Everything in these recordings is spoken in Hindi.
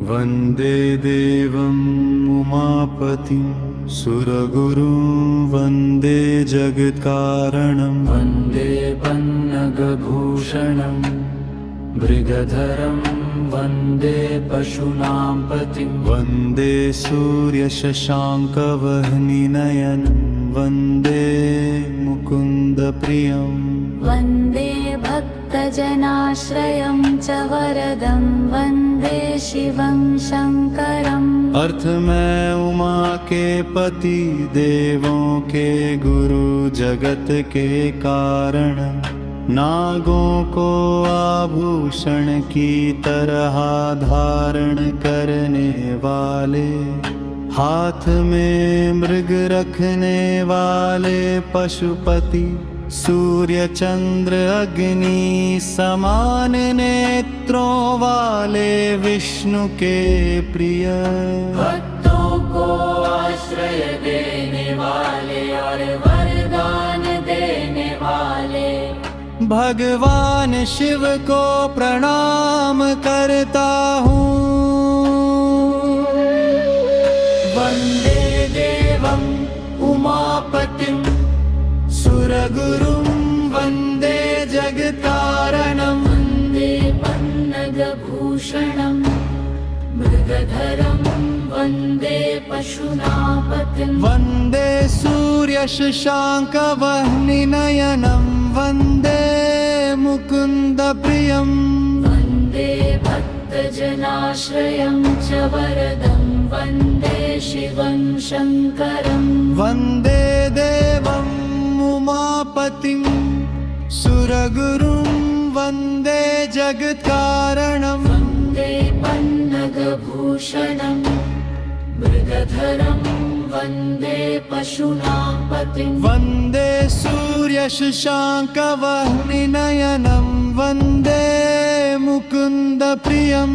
वन्दे देवम् उमापतिं सुरगुरुं वन्दे जगत्कारणं वन्दे पन्नगभूषणं मृगधरं वन्दे पशूनां पतिं वन्दे सूर्यशशाङ्कवह्निनयनं वन्दे मुकुन्दप्रियं वन्दे भक्तजनाश्रयं च वरदं वन्दे शिवं शङ्करम् अर्थ मैं उमा के पति देवों के गुरु जगत के कारण नागों को आभूषण की तरह धारण करने वाले हाथ में मृग रखने वाले पशुपति सूर्य चंद्र अग्नि समान नेत्रों वाले विष्णु के प्रिय भक्तों को आश्रय देने वाले और वरदान देने वाले भगवान शिव को प्रणाम करता हूँ। वन्दे देवम् उमापतिं सुरगुरुं वन्दे जगत्कारणं वन्दे पन्नगभूषणं मृगधरं वन्दे पशूनापतिं वन्दे सूर्यशशाङ्कवह्निनयनं वन्दे मुकुन्दप्रियं वन्दे भक्तजनाश्रयं च वरदं वन्दे शिवं शङ्करं वन्दे देवम् उमापतिं सुरगुरुं वन्दे जगत्कारणं वन्दे पन्नगभूषणं मृगधरं वन्दे पशूनापतिं वन्दे सूर्यशशाङ्कवह्निनयनं वन्दे मुकुन्दप्रियं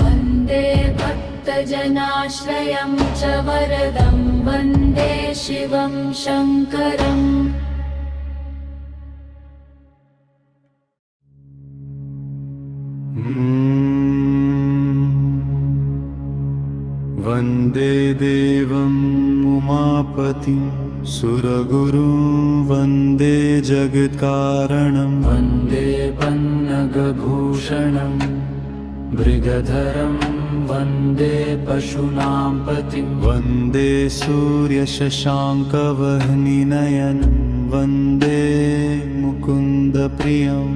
वन्दे भक्तजनाश्रयं च वरदं वन्दे शिवं शङ्करम् वन्दे देवम् उमापतिं सुरगुरुं वन्दे जगत्कारणं वन्दे पन्नगभूषणं मृगधरं वन्दे पशूनां पतिं वन्दे सूर्यशशाङ्कवह्निनयनं वन्दे मुकुन्दप्रियं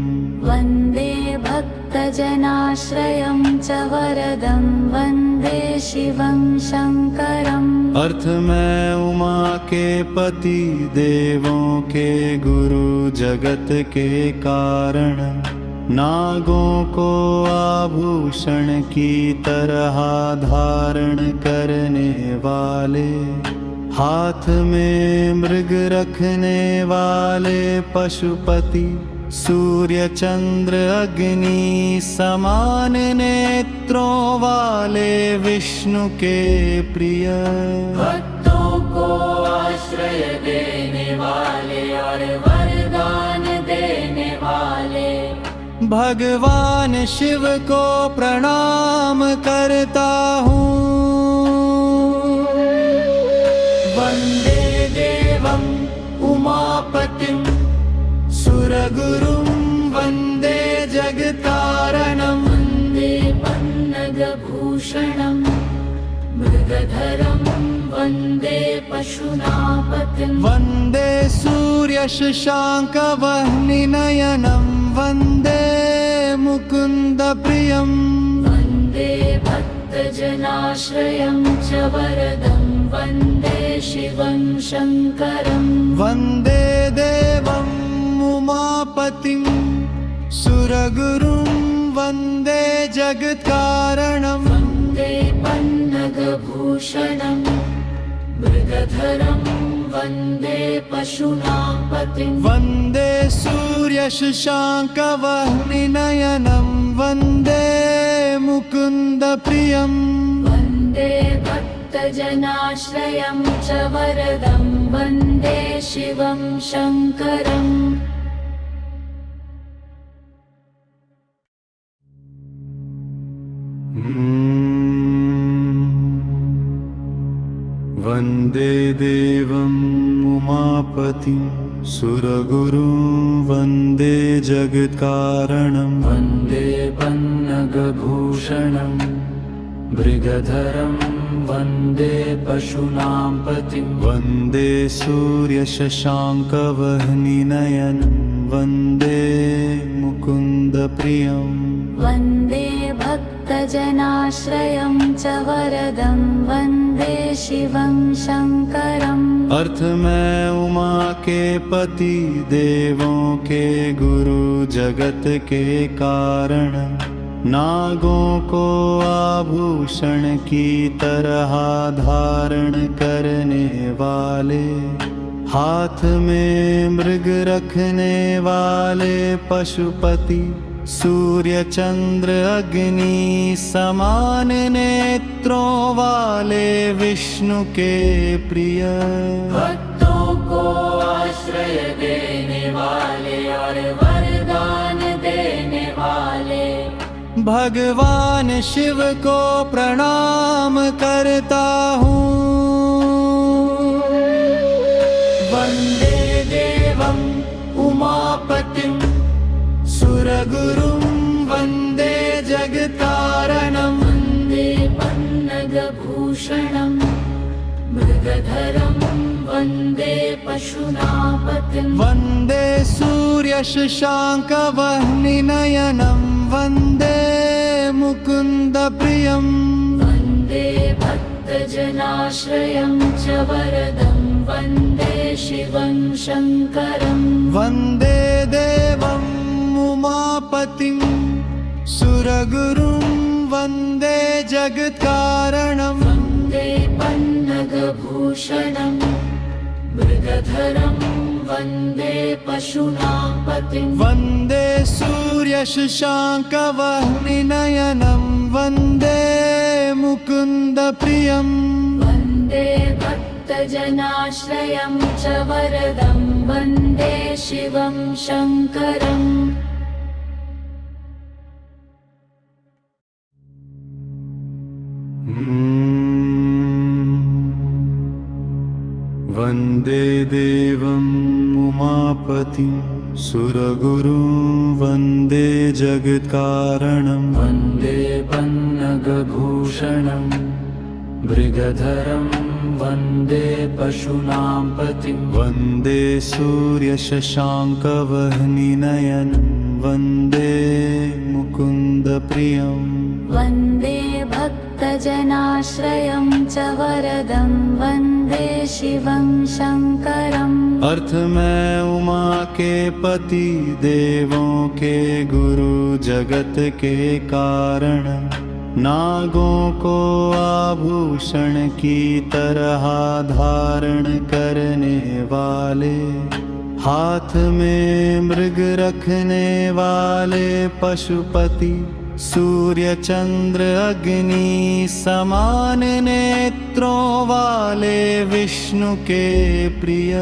वन्दे भक्तजनाश्रयं च वरदं वन्दे शिवं शङ्करम् अर्थ मैं उमा के पति देवों के गुरु जगत के कारण नागों को आभूषण की तरह धारण करने वाले हाथ में मृग रखने वाले पशुपति सूर्य चंद्र अग्नि समान नेत्रों वाले विष्णु के प्रिय भक्तों को आश्रय देने वाले और वरदान देने वाले भगवान शिव को प्रणाम करता हूँ। वन्दे देवम् उमापतिं सुरगुरुं वन्दे जगत्कारणं वन्दे पन्नगभूषणं मृगधरं वन्दे पशूनापतिं वन्दे सूर्यशशाङ्कवह्निनयनं वन्दे मुकुन्दप्रियं वन्दे भक्तजनाश्रयं च वरदं वन्दे शिवं शङ्करं वन्दे देवम् उमापतिं सुरगुरुं वन्दे जगत्कारणं वन्दे पन्नगभूषणं मृगधरं वन्दे पशूनापतिं वन्दे सूर्यशशाङ्कवह्निनयनं वन्दे मुकुन्दप्रियं वन्दे भक्तजनाश्रयं च वरदं वन्दे शिवं शङ्करम् वन्दे देवम् उमापतिं सुरगुरुं वन्दे जगत्कारणं वन्दे पन्नगभूषणं मृगधरं वन्दे पशूनां पतिं वन्दे सूर्यशशाङ्कवह्निनयनं वन्दे मुकुन्दप्रियम् वन्दे भक्तजनाश्रयं च वरदं वन्दे शिवं शङ्करम् अर्थ में उमा के पति देवों के गुरु जगत के कारण नागों को आभूषण की तरह धारण करने वाले हाथ में मृग रखने वाले पशुपति सूर्य चंद्र अग्नि समान नेत्रों वाले विष्णु के प्रिय भक्तों को आश्रय देने वाले और वरदान देने वाले भगवान शिव को प्रणाम करता हूँ। वन्दे देवम् उमापतिं सुरगुरुं वन्दे जगत्कारणं वन्दे पन्नगभूषणं मृगधरं वन्दे पशूनापतिं वन्दे सूर्यशशाङ्कवह्निनयनं वन्दे मुकुन्दप्रियम् वन्दे भक्तजनाश्रयं च वरदं वन्दे शिवं शङ्करं वन्दे देवम् उमापतिं सुरगुरुं वन्दे जगत्कारणं वन्दे पन्नगभूषणं मृगधरं वन्दे पशूनापतिं वन्दे सूर्यशशाङ्कवह्निनयनं वन्दे मुकुन्दप्रियम् वन्दे भक्तजनाश्रयं च वरदं वन्दे शिवं शङ्करम् वन्दे देवम् उमापतिं सुरगुरुं वन्दे जगत्कारणं वन्दे पन्नगभूषणं मृगधरं वन्दे पशूनां पतिं वन्दे सूर्यशशाङ्कवह्निनयनं वन्दे मुकुन्दप्रियम् वन्दे भक्तजनाश्रयं च वरदं वन्दे शिवं शङ्करम् अर्थ में उमा के पति देवों के गुरु जगत के कारण नागों को आभूषण की तरह धारण करने वाले हाथ में मृग रखने वाले पशुपति सूर्य चंद्र अग्नि समान नेत्रों वाले विष्णु के प्रिय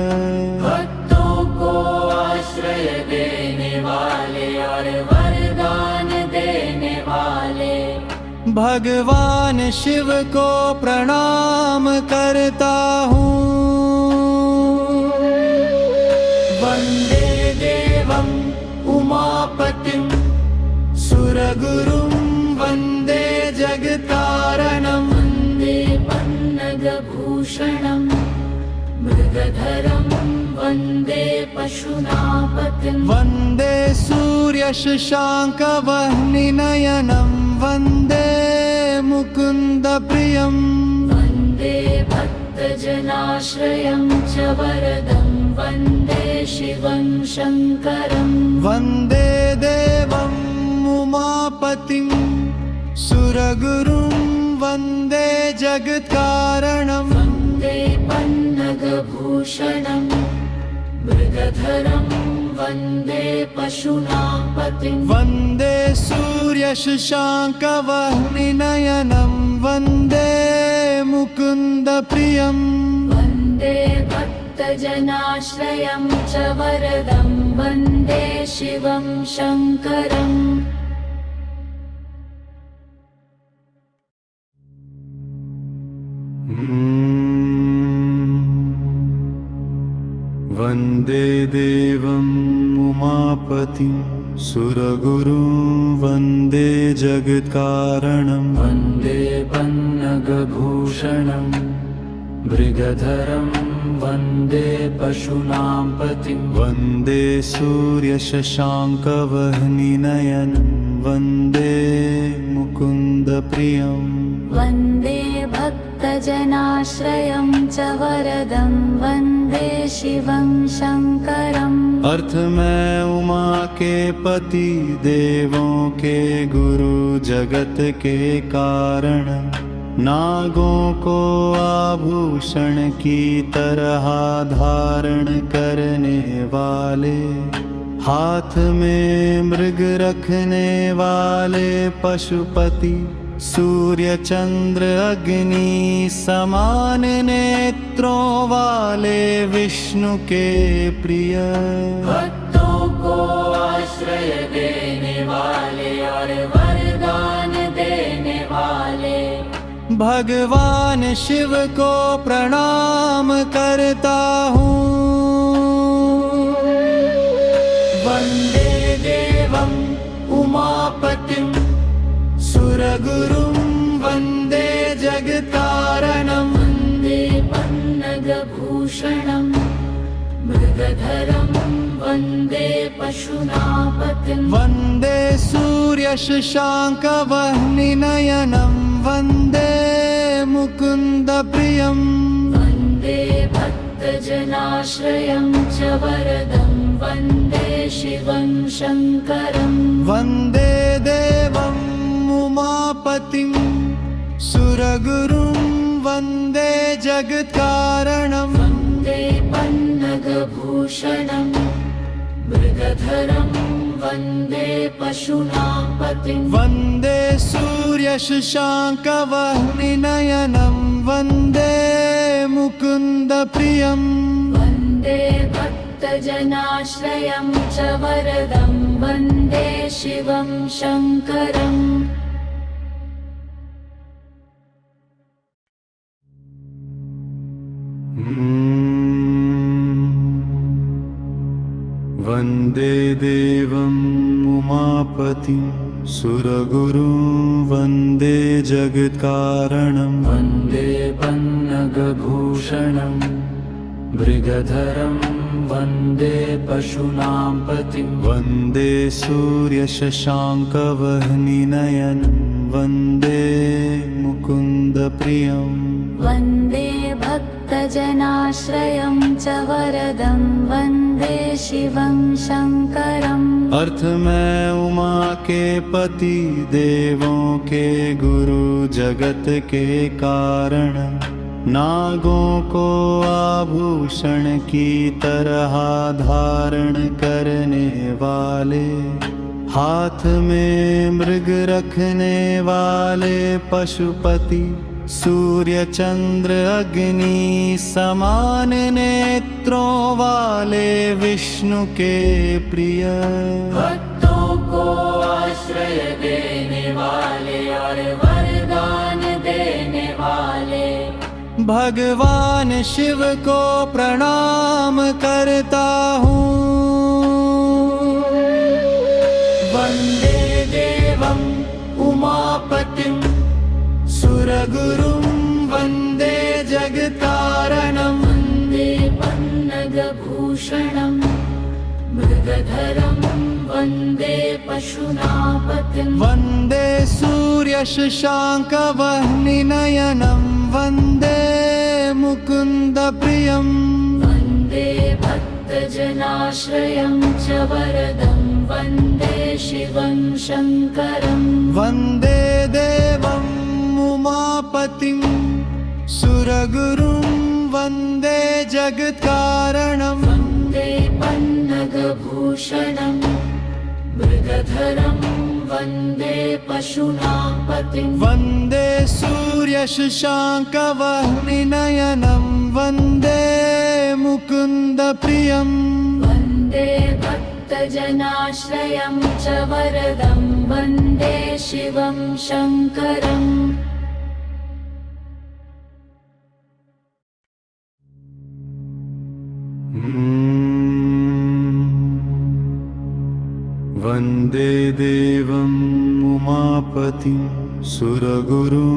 भक्तों को आश्रय देने वाले और वरदान देने वाले भगवान शिव को प्रणाम करता हूँ। वन्दे देवम् उमापतिं सुरगुरुं वन्दे जगत्कारणं वन्दे पन्नगभूषणं मृगधरं वन्दे पशूनापतिं वन्दे सूर्यशशाङ्कवह्निनयनं वन्दे मुकुन्दप्रियम् वन्दे भक्तजनाश्रयं च वरदं वन्दे शिवं शङ्करं वन्दे देवम् उमापतिं सुरगुरुं वन्दे जगत्कारणं वन्दे पन्नगभूषणं मृगधरं वन्दे पशूनापतिं वन्दे सूर्यशशाङ्कवह्निनयनं वन्दे मुकुन्दप्रियम् वन्दे भक्तजनाश्रयं च वरदं वन्दे शिवं शङ्करम् वन्दे देवम् उमापतिं सुरगुरुं वन्दे जगत्कारणं वन्दे पन्नगभूषणं मृगधरं वन्दे पशूनां पतिं वन्दे सूर्यशशाङ्कवह्निनयनं वन्दे मुकुन्दप्रियम् वन्दे भक्तजनाश्रयं च वरदं वन्दे शिवं शङ्करम् अर्थ में उमा के पति देवों के गुरु जगत के कारण नागों को आभूषण की तरह धारण करने वाले हाथ में मृग रखने वाले पशुपति सूर्य चंद्र अग्नि समान नेत्रों वाले विष्णु के प्रिय भक्तों को आश्रय देने वाले और वरदान देने वाले भगवान शिव को प्रणाम करता हूँ। वन्दे देवम् उमापतिं सुरगुरुं वन्दे जगत्कारणं वन्दे पन्नगभूषणं मृगधरं वन्दे पशूनापतिं वन्दे सूर्यशशाङ्कवह्निनयनं वन्दे मुकुन्दप्रियम् वन्दे भक्तजनाश्रयं च वरदं वन्दे शिवं शङ्करम् वन्दे देवम् उमापतिं सुरगुरुं वन्दे जगत्कारणं वन्दे पन्नगभूषणं मृगधरं वन्दे पशूनापतिं वन्दे सूर्यशशाङ्कवह्निनयनं वन्दे मुकुन्दप्रियम् वन्दे भक्तजनाश्रयं च वरदं वन्दे शिवं शङ्करम् वन्दे देवम् उमापतिं सुरगुरुं वन्दे जगत्कारणं वन्दे पन्नगभूषणं मृगधरं वन्दे पशूनां पतिं वन्दे सूर्यशशाङ्कवह्निनयनं वन्दे मुकुन्दप्रियम् वन्दे भक्तजनाश्रयं च वरदं वन्दे शिवं शङ्करम् अर्थ में उमा के पति देवों के गुरु जगत के कारण नागों को आभूषण की तरह धारण करने वाले हाथ में मृग रखने वाले पशुपति सूर्य चंद्र अग्नि समान नेत्रों वाले विष्णु के प्रिय भक्तों को आश्रय देने वाले और वरदान देने वाले भगवान शिव को प्रणाम करता हूँ। वन्दे देवम् उमापतिं सुरगुरुं वन्दे जगत्कारणं वन्दे पन्नगभूषणं मृगधरं वन्दे पशूनापतिं वन्दे सूर्यशशाङ्कवह्निनयनं वन्दे मुकुन्दप्रियम् वन्दे भक्तजनाश्रयं च वरदं वन्दे शिवं शङ्करम् वन्दे देवम् उमापतिं सुरगुरुं वन्दे जगत्कारणं वन्दे पन्नगभूषणं मृगधरं वन्दे पशूनापतिं वन्दे सूर्यशशाङ्कवह्निनयनं वन्दे मुकुन्दप्रियम् वन्दे भक्तजनाश्रयं च वरदं वन्दे शिवं शङ्करम् वन्दे देवम् उमापतिं सुरगुरुं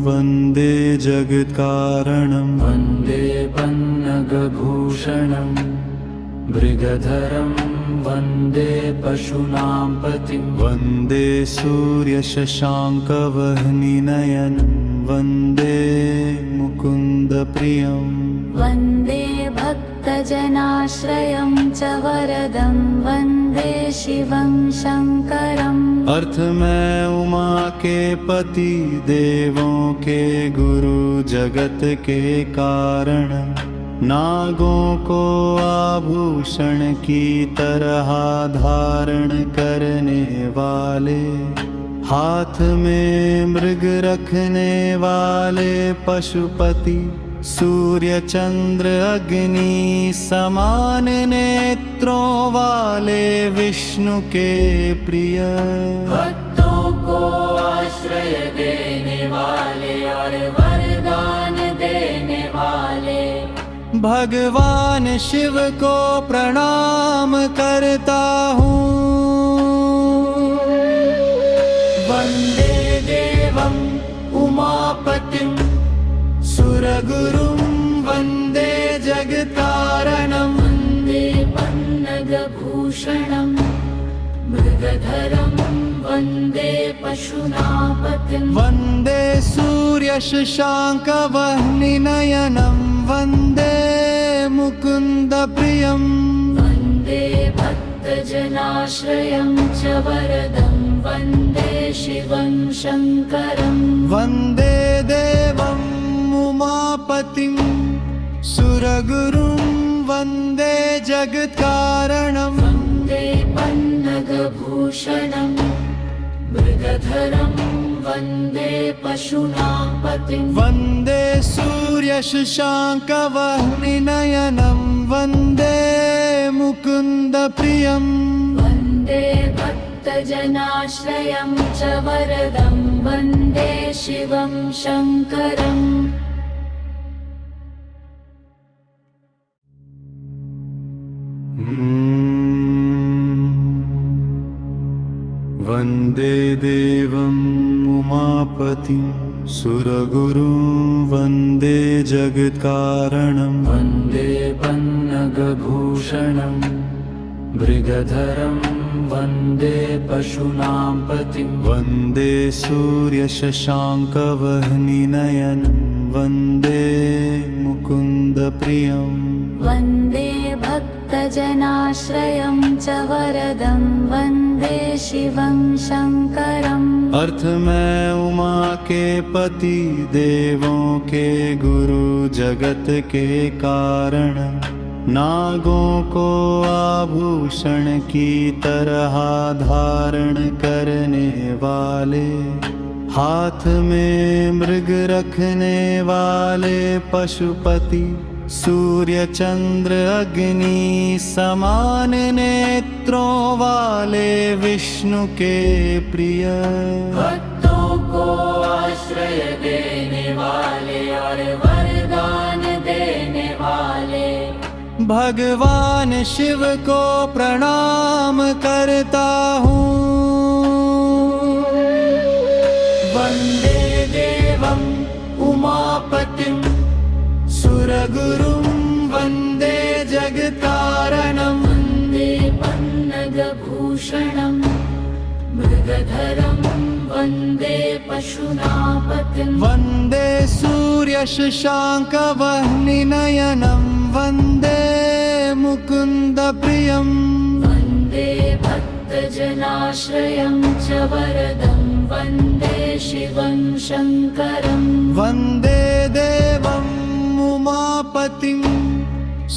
वन्दे जगत्कारणं वन्दे पन्नगभूषणं मृगधरं वन्दे पशूनां पतिं वन्दे सूर्यशशाङ्कवह्निनयनं वन्दे मुकुन्दप्रियम् वन्दे भक्तजनाश्रयं च वरदं वन्दे शिवं शङ्करम् अर्थ में उमा के पति देवों के गुरु जगत के कारण नागों को आभूषण की तरह धारण करने वाले हाथ में मृग रखने वाले पशुपति सूर्य चंद्र अग्नि समान नेत्रों वाले विष्णु के प्रिय भक्तों को आश्रय देने वाले और वरदान देने वाले भगवान शिव को प्रणाम करता हूँ। वन्दे देवम् उमापतिं सुरगुरुं वन्दे जगत्कारणं वन्दे पन्नगभूषणं मृगधरं वन्दे पशूनापतिं वन्दे सूर्यशशाङ्कवह्निनयनं वन्दे मुकुन्दप्रियम् वन्दे भक्तजनाश्रयं च वरदं वन्दे शिवं शङ्करं वन्दे देवम् उमापतिं सुरगुरुं वन्दे जगत्कारणं वन्दे पन्नगभूषणं मृगधरं वन्दे पशूनापतिं वन्दे सूर्यशशाङ्कवह्निनयनं वन्दे मुकुन्दप्रियम् वन्दे भक्तजनाश्रयं च वरदं वन्दे शिवं शङ्करम् वन्दे देवम् उमापतिं सुरगुरुं वन्दे जगत्कारणं वन्दे पन्नगभूषणं मृगधरं वन्दे पशूनां पतिं वन्दे सूर्यशशाङ्कवह्निनयनं वन्दे मुकुन्दप्रियम् वन्दे भक्तजनाश्रयं च वरदं वन्दे शिवं शङ्करम् अर्थ में उमा के पति देवों के गुरु जगत के कारण नागों को आभूषण की तरह धारण करने वाले हाथ में मृग रखने वाले पशुपति सूर्य चंद्र अग्नि समान नेत्रों वाले विष्णु के प्रिय भक्तों को आश्रय देने वाले और वरदान देने वाले भगवान शिव को प्रणाम करता हूँ। वन्दे देवम् उमापतिं सुरगुरुं वन्दे जगत्कारणं वन्दे पन्नगभूषणं मृगधरं वन्दे पशूनापतिं वन्दे सूर्यशशाङ्कवह्निनयनं वन्दे मुकुन्दप्रियम् वन्दे भक्तजनाश्रयं च वरदं वन्दे शिवं शङ्करं वन्दे देवम् उमापतिं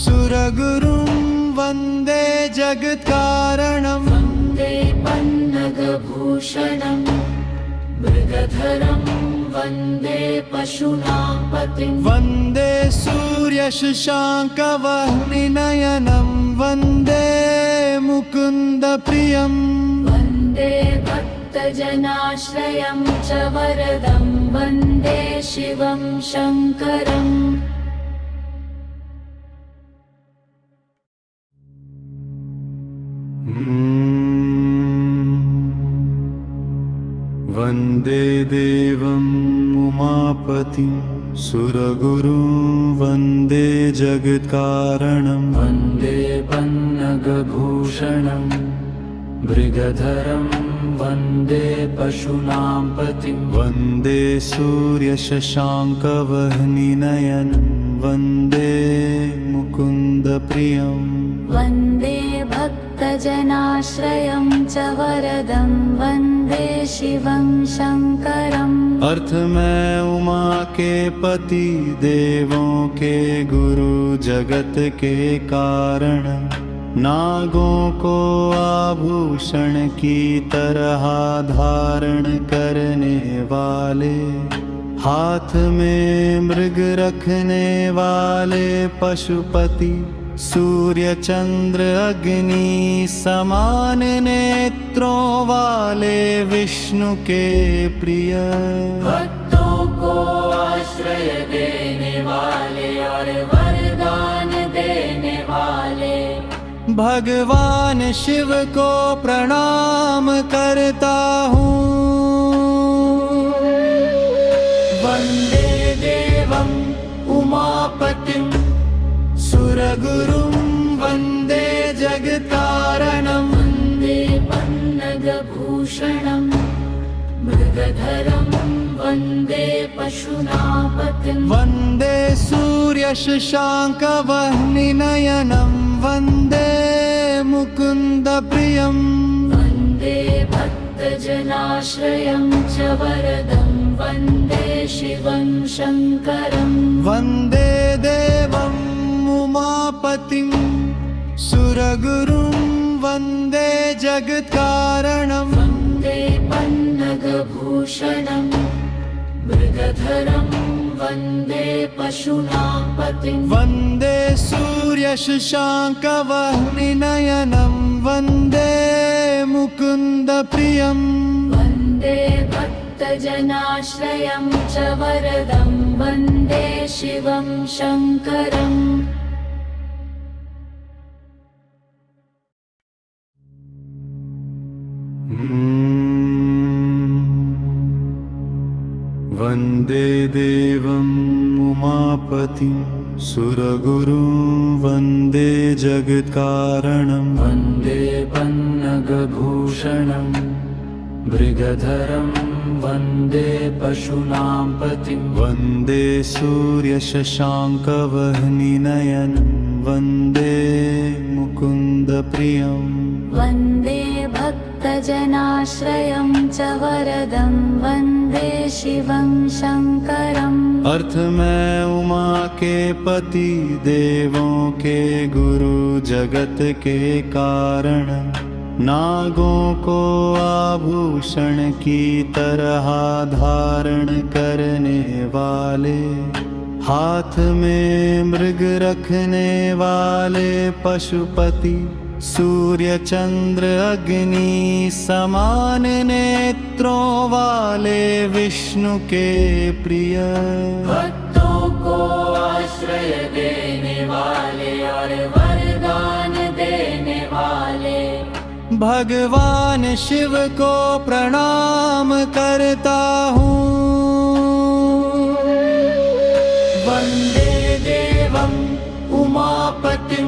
सुरगुरुं वन्दे जगत्कारणं वन्दे पन्नगभूषणं मृगधरं वन्दे पशूनापतिं वन्दे सूर्यशशाङ्कवह्निनयनं वन्दे मुकुन्दप्रियम् वन्दे भक्तजनाश्रयं च वरदं वन्दे शिवं शङ्करम् वन्दे देवम् उमापतिं सुरगुरुं वन्दे जगत्कारणं वन्दे पन्नगभूषणं मृगधरं वन्दे पशूनां पतिं वन्दे सूर्यशशाङ्कवह्निनयनं वन्दे मुकुन्दप्रियम् वन्दे भक्तजनाश्रयं च वरदं वन्दे शिवं शङ्करम् अर्थ में उमा के पति देवों के गुरु जगत के कारण नागों को आभूषण की तरह धारण करने वाले हाथ में मृग रखने वाले पशुपति सूर्य चंद्र अग्नि समान नेत्रों वाले विष्णु के प्रिय भक्तों को आश्रय देने वाले और वरदान देने वाले भगवान शिव को प्रणाम करता हूँ। वन्दे देवम् उमापतिं सुरगुरुं वन्दे जगत्कारणं वन्दे पन्नगभूषणं मृगधरं वन्दे पशूनापतिं वन्दे सूर्यशशाङ्कवह्निनयनं वन्दे मुकुन्दप्रियम् वन्दे भक्तजनाश्रयं च वरदं वन्दे शिवं शङ्करं वन्दे देवम् उमापतिं सुरगुरुं वन्दे जगत्कारणं वन्दे पन्नगभूषणं मृगधरं वन्दे पशूनापतिं वन्दे सूर्यशशाङ्कवह्निनयनं वन्दे मुकुन्दप्रियम् वन्दे भक्तजनाश्रयं च वरदं वन्दे शिवं शङ्करम् वन्दे देवम् उमापतिं सुरगुरुं वन्दे जगत्कारणं वन्दे पन्नगभूषणं मृगधरं वन्दे पशूनां पतिं वन्दे सूर्यशशाङ्कवह्निनयनं वन्दे मुकुन्दप्रियम् वन्दे भक्तजनाश्रयं च वरदं वन्दे शिवं शङ्करम् अर्थ में उमा के पति देवों के गुरु जगत के कारण नागों को आभूषण की तरह धारण करने वाले हाथ में मृग रखने वाले पशुपति सूर्य चंद्र अग्नि समान नेत्रों वाले विष्णु के प्रिय भक्तों को आश्रय देने वाले और वरदान देने वाले भगवान शिव को प्रणाम करता हूँ। वन्दे देवम् उमापतिं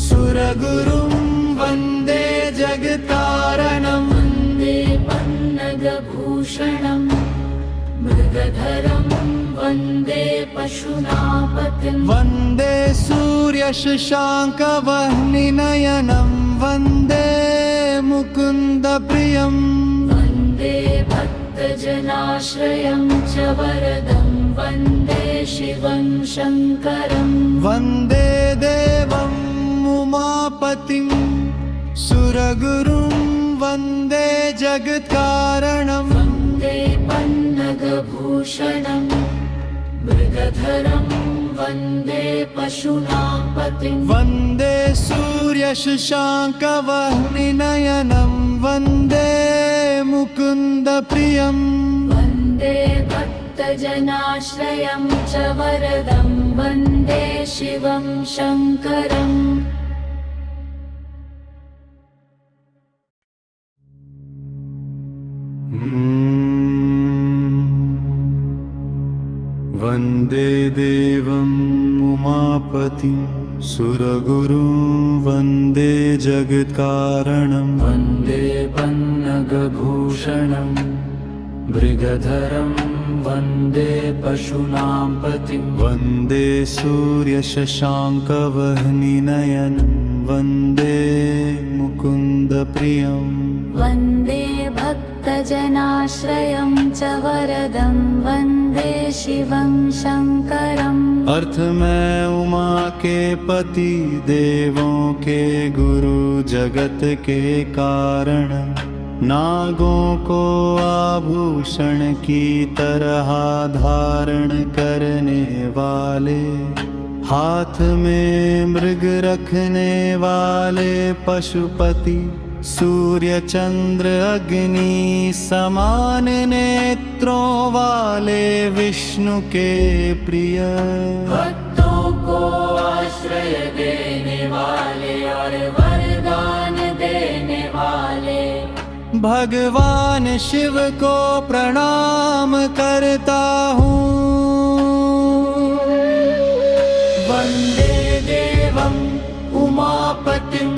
सुरगुरुं वन्दे जगत्कारणं वन्दे पन्नगभूषणं मृगधरं वन्दे पशूनापतिं वन्दे सूर्यशशाङ्कवह्निनयनं वन्दे मुकुन्दप्रियम् वन्दे भक्तजनाश्रयं च वरदं वन्दे शिवं शङ्करं वन्दे देवम् उमापतिं सुरगुरुं वन्दे जगत्कारणं वन्दे पन्नगभूषणं मृगधरं वन्दे पशूनापतिं वन्दे सूर्यशशाङ्कवह्निनयनं वन्दे मुकुन्दप्रियम् वन्दे भक्तजनाश्रयं च वरदं वन्दे शिवं शङ्करम् वन्दे देवम् उमापतिं सुरगुरुं वन्दे जगत्कारणं वन्दे पन्नगभूषणं मृगधरं वन्दे पशूनां पतिं वन्दे सूर्यशशाङ्कवह्निनयनं वन्दे मुकुन्दप्रियम् वन्दे भक्तजनाश्रयं च वरदं वन्दे शिवं शङ्करम् अर्थ में उमा के पति देवों के गुरु जगत के कारण नागों को आभूषण की तरह धारण करने वाले हाथ में मृग रखने वाले पशुपति सूर्य चंद्र अग्नि समान नेत्रों वाले विष्णु के प्रिय भक्तों को आश्रय देने वाले और वरदान देने वाले भगवान शिव को प्रणाम करता हूँ। वन्दे देवम् उमापतिं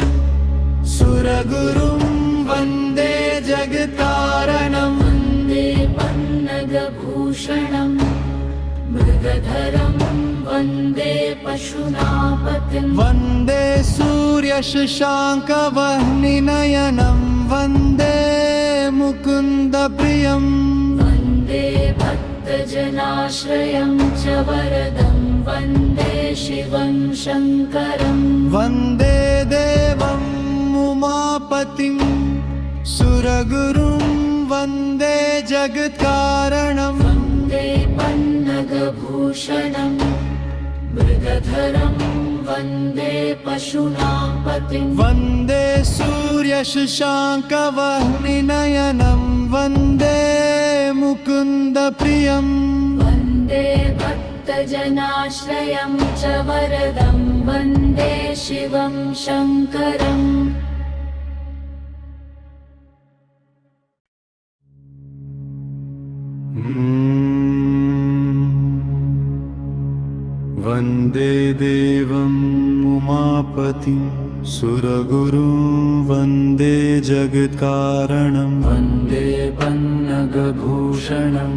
सुरगुरुं वन्दे जगत्कारणं वन्दे पन्नगभूषणं मृगधरं वन्दे पशूनापतिं वन्दे सूर्यशशाङ्कवह्निनयनं वन्दे मुकुन्दप्रियम् वन्दे भक्तजनाश्रयं च वरदं वन्दे शिवं शङ्करं वन्दे देवम् उमापतिं सुरगुरुं वन्दे जगत्कारणं वन्दे पन्नगभूषणं मृगधरं वन्दे पशूनापतिं वन्दे सूर्यशशाङ्कवह्निनयनं वन्दे मुकुन्दप्रियम् वन्दे भक्तजनाश्रयं च वरदं वन्दे शिवं शङ्करम् वन्दे देवम् उमापतिं सुरगुरुं वन्दे जगत्कारणं वन्दे पन्नगभूषणं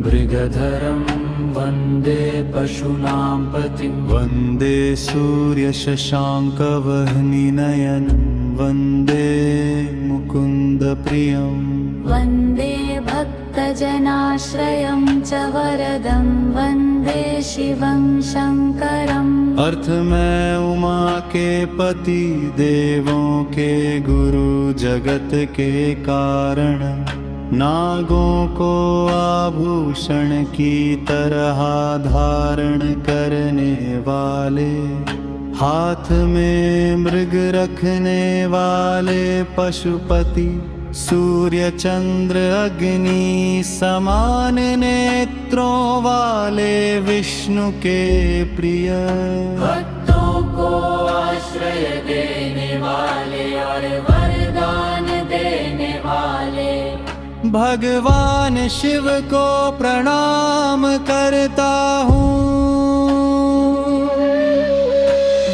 मृगधरं वन्दे पशूनां पतिं वन्दे सूर्यशशाङ्कवह्निनयनं वन्दे मुकुन्दप्रियम् वन्दे भक्तजनाश्रयं च वरदं वन्दे शिवं शङ्करम् अर्थ में उमा के पति देवों के गुरु जगत के कारण नागों को आभूषण की तरह धारण करने वाले हाथ में मृग रखने वाले पशुपति सूर्य चंद्र अग्नि समान नेत्रों वाले विष्णु के प्रिय भक्तों को आश्रय देने वाले और वरदान देने वाले भगवान शिव को प्रणाम करता हूँ।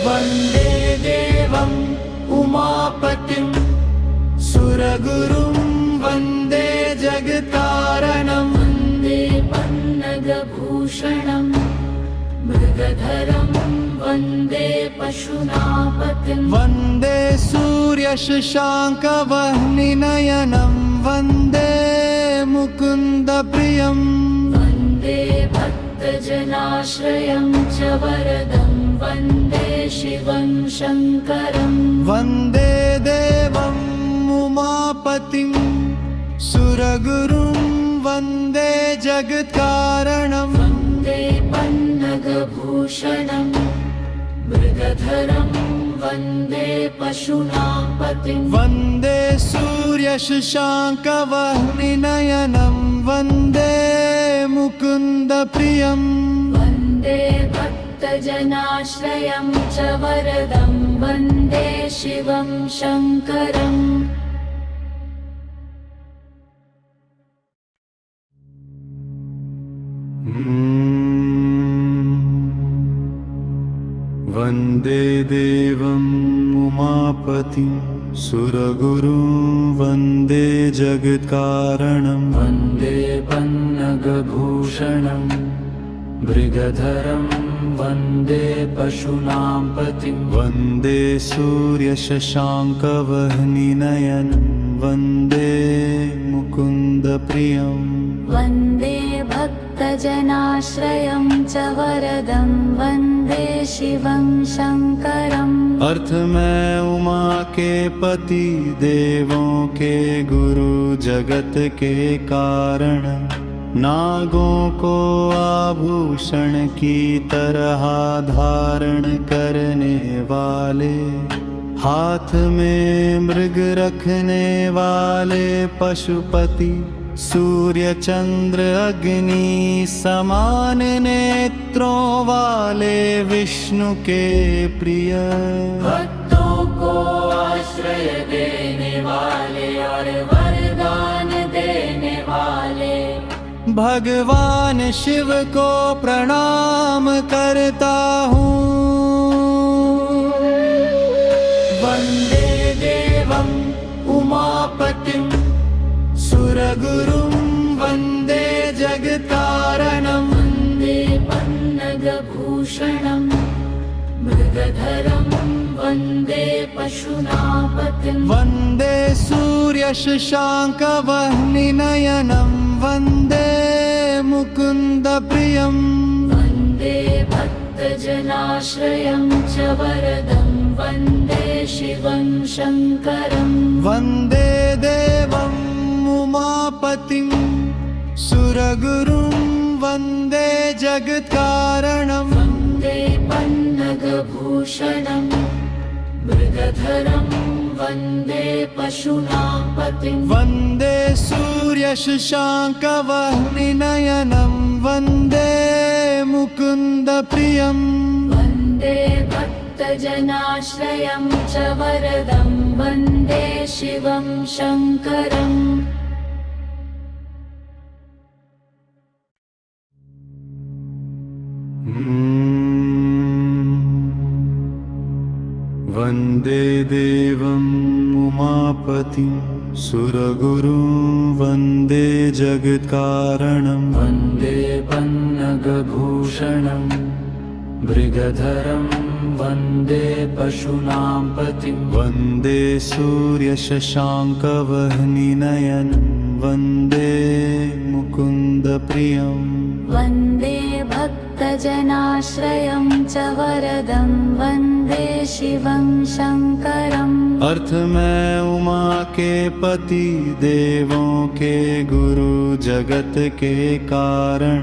वन्दे देवम् उमापतिं सुरगुरुं वन्दे जगत्कारणं वन्दे पन्नगभूषणं मृगधरं वन्दे पशूनापतिं वन्दे सूर्यशशाङ्कवह्निनयनं वन्दे मुकुन्दप्रियम् वन्दे भक्तजनाश्रयं च वरदं वन्दे शिवं शङ्करं वन्दे देवम् उमापतिं सुरगुरुं वन्दे जगत्कारणं वन्दे पन्नगभूषणं मृगधरं वन्दे पशूनापतिं वन्दे सूर्यशशाङ्कवह्निनयनं वन्दे मुकुन्दप्रियम् वन्दे भक्तजनाश्रयं च वरदं वन्दे शिवं शङ्करम् वन्दे देवम् उमापतिं सुरगुरुं वन्दे जगत्कारणं वन्दे पन्नगभूषणं मृगधरं वन्दे पशूनां पतिं वन्दे सूर्यशशाङ्कवह्निनयनं वन्दे मुकुन्दप्रियम् वन्दे भक्तजनाश्रयं च वरदं वन्दे शिवं शङ्करम् अर्थ में उमा के पति देवों के गुरु जगत के कारण नागों को आभूषण की तरह धारण करने वाले हाथ में मृग रखने वाले पशुपति सूर्य चंद्र अग्नि समान नेत्रों वाले विष्णु के प्रिय भक्तों को आश्रय देने वाले और वरदान देने वाले भगवान शिव को प्रणाम करता हूँ। वन्दे देवम् उमापतिं सुरगुरुं वन्दे जगत्कारणं वन्दे पन्नगभूषणं मृगधरं वन्दे पशूनापतिं वन्दे सूर्यशशाङ्कवह्निनयनं वन्दे मुकुन्दप्रियम् वन्दे भक्तजनाश्रयं च वरदं वन्दे शिवं शङ्करं वन्दे देवम् उमापतिं सुरगुरुं वन्दे जगत्कारणं वन्दे पन्नगभूषणं मृगधरं वन्दे पशूनापतिं वन्दे सूर्यशशाङ्कवह्निनयनं वन्दे मुकुन्दप्रियम् वन्दे भक्तजनाश्रयं च वरदं वन्दे शिवं शङ्करम् वन्दे देवम् उमापतिं सुरगुरुं वन्दे जगत्कारणं वन्दे पन्नगभूषणं मृगधरं वन्दे पशूनां पतिं वन्दे सूर्यशशाङ्कवह्निनयनं वन्दे मुकुन्दप्रियम् वन्दे भक्तजनाश्रयं च वरदं वन्दे शिवं शङ्करम् अर्थ में उमा के पति देवों के गुरु जगत के कारण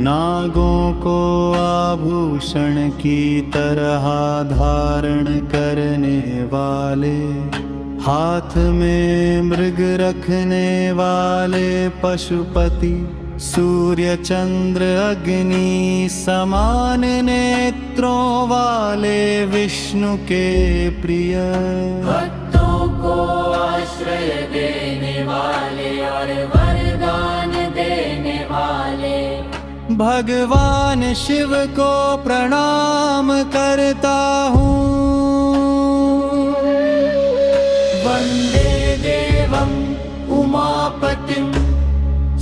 नागों को आभूषण की तरह धारण करने वाले हाथ में मृग रखने वाले पशुपति सूर्य चंद्र अग्नि समान नेत्रों वाले विष्णु के प्रिय भक्तों को आश्रय देने वाले और वरदान देने वाले भगवान शिव को प्रणाम करता हूँ। वन्दे देवम् उमापतिं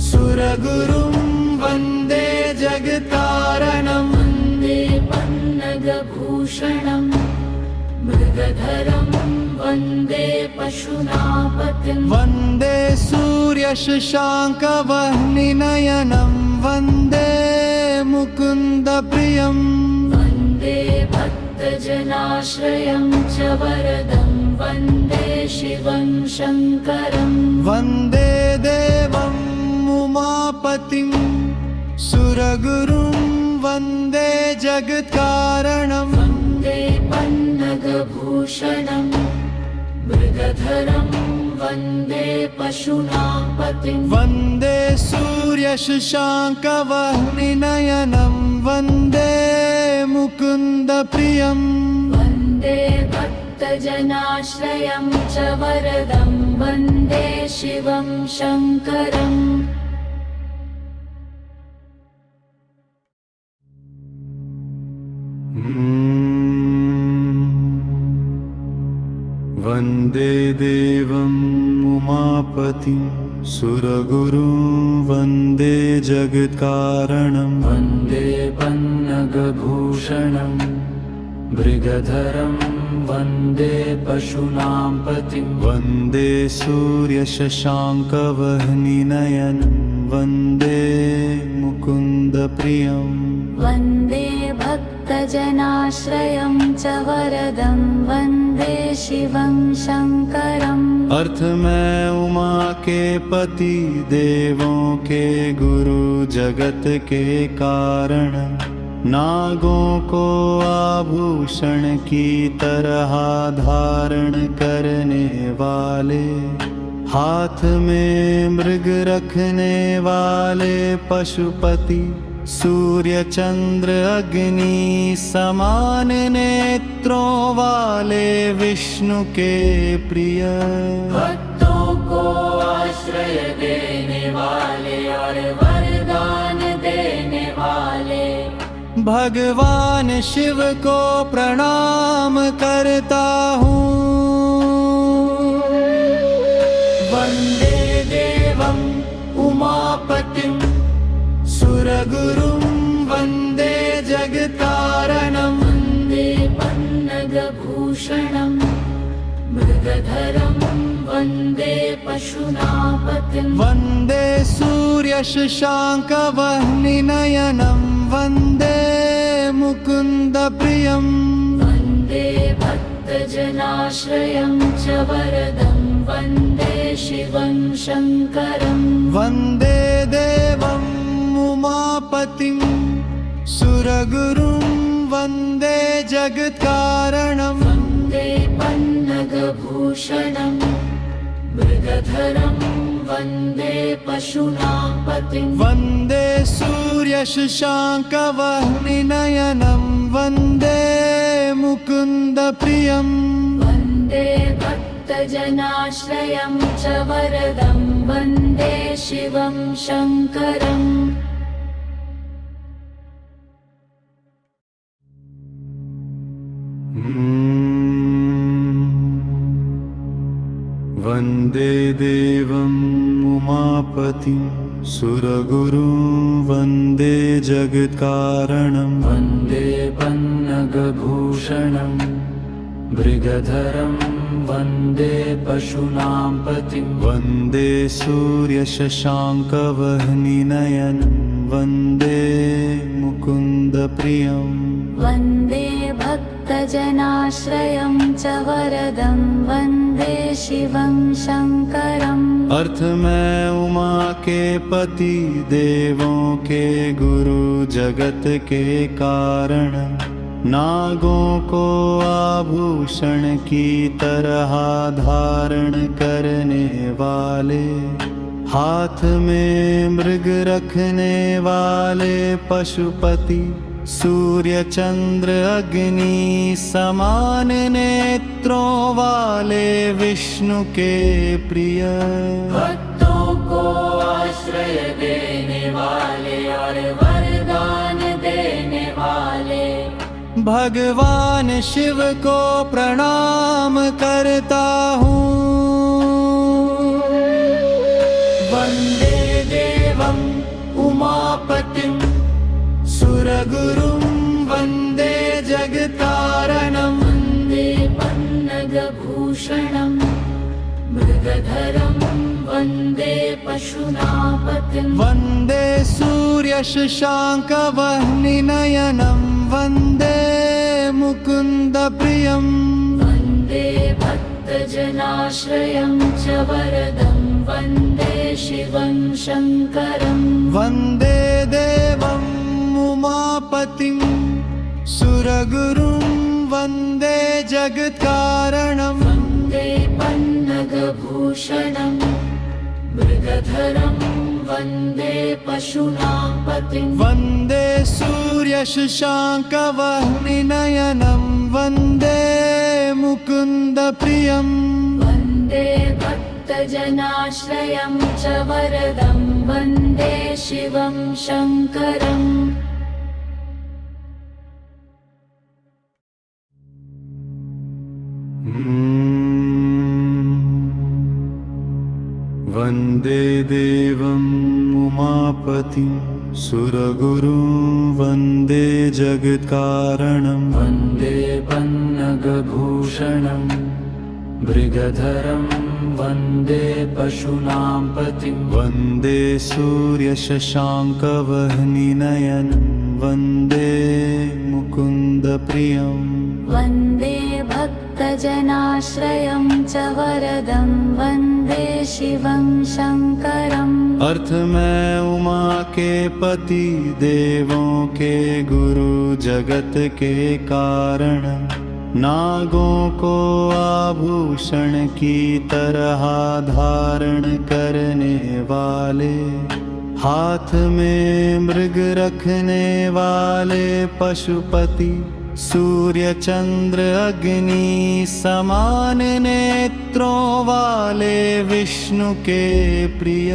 सुरगुरुं वन्दे जगत्कारणं वन्दे पन्नगभूषणं मृगधरं वन्दे पशूनापतिं वन्दे सूर्यशशाङ्कवह्निनयनं वन्दे मुकुन्दप्रियम् वन्दे भक्तजनाश्रयं च वरदं वन्दे शिवं शङ्करं वन्दे देवम् उमापतिं सुरगुरुं वन्दे जगत्कारणं वन्दे पन्नगभूषणं मृगधरं वन्दे पशूनापतिं वन्दे सूर्यशशाङ्कवह्निनयनं वन्दे मुकुन्दप्रियम् वन्दे भक्तजनाश्रयं च वरदं वन्दे शिवं शङ्करम् देवम् उमापतिं सुरगुरुं वन्दे जगत्कारणं वन्दे पन्नगभूषणं मृगधरं वन्दे पशूनां पतिं वन्दे सूर्यशशाङ्कवह्निनयनं वन्दे मुकुन्दप्रियम् वन्दे भक्तजनाश्रयं च वरदं वन्दे शिवं शङ्करम् अर्थ में उमा के पति देवों के गुरु जगत के कारण नागों को आभूषण की तरह धारण करने वाले हाथ में मृग रखने वाले पशुपति सूर्य चंद्र अग्नि समान नेत्रों वाले विष्णु के प्रिय भक्तों को आश्रय देने वाले और वरदान देने वाले भगवान शिव को प्रणाम करता हूँ। वन्दे देवम् उमापतिं सुरगुरुं वन्दे जगत्कारणं वन्दे पन्नगभूषणं मृगधरं वन्दे पशूनापतिं वन्दे सूर्यशशाङ्कवह्निनयनं वन्दे मुकुन्दप्रियम् वन्दे भक्तजनाश्रयं च वरदं वन्दे शिवं शङ्करं वन्दे देवम् उमापतिं सुरगुरुं वन्दे जगत्कारणं वन्दे पन्नगभूषणं मृगधरं वन्दे पशूनापतिं वन्दे सूर्यशशाङ्कवह्निनयनं वन्दे मुकुन्दप्रियम् वन्दे भक्तजनाश्रयं च वरदं वन्दे शिवं शङ्करम् वन्दे देवम् उमापतिं सुरगुरुं वन्दे जगत्कारणं वन्दे पन्नगभूषणं मृगधरं वन्दे पशूनां पतिं वन्दे सूर्यशशाङ्कवह्निनयनं वन्दे मुकुन्दप्रियम् वन्दे भक्तजनाश्रयं च वरदं वन्दे शिवं शङ्करम् अर्थ में उमा के पति देवों के गुरु जगत के कारण नागों को आभूषण की तरह धारण करने वाले हाथ में मृग रखने वाले पशुपति सूर्य चंद्र अग्नि समान नेत्रों वाले विष्णु के प्रिय भक्तों को आश्रय देने वाले और वरदान देने वाले भगवान शिव को प्रणाम करता हूँ। वन्दे देवम् उमापतिं सुरगुरुं वन्दे जगत्कारणं वन्दे पन्नगभूषणं मृगधरं वन्दे पशूनापतिं वन्दे सूर्यशशाङ्कवह्निनयनं वन्दे मुकुन्दप्रियम् वन्दे भक्तजनाश्रयं च वरदं वन्दे शिवं शङ्करं वन्दे देवम् उमापतिं सुरगुरुं वन्दे जगत्कारणं वन्दे पन्नगभूषणं मृगधरं वन्दे पशूनापतिं वन्दे सूर्यशशाङ्कवह्निनयनं वन्दे मुकुन्दप्रियम् वन्दे भक्तजनाश्रयं च वरदं वन्दे शिवं शङ्करम् वन्दे देवम् उमापतिं सुरगुरुं वन्दे जगत्कारणं वन्दे पन्नगभूषणं मृगधरं वन्दे पशूनां पतिं वन्दे सूर्यशशाङ्कवह्निनयनं वन्दे मुकुन्दप्रियम् वन्दे भक्तजनाश्रयं च वरदं वन्दे शिवं शङ्करम् अर्थ में उमा के पति देवों के गुरु जगत के कारण नागों को आभूषण की तरह धारण करने वाले हाथ में मृग रखने वाले पशुपति सूर्य चंद्र अग्नि समान नेत्रों वाले विष्णु के प्रिय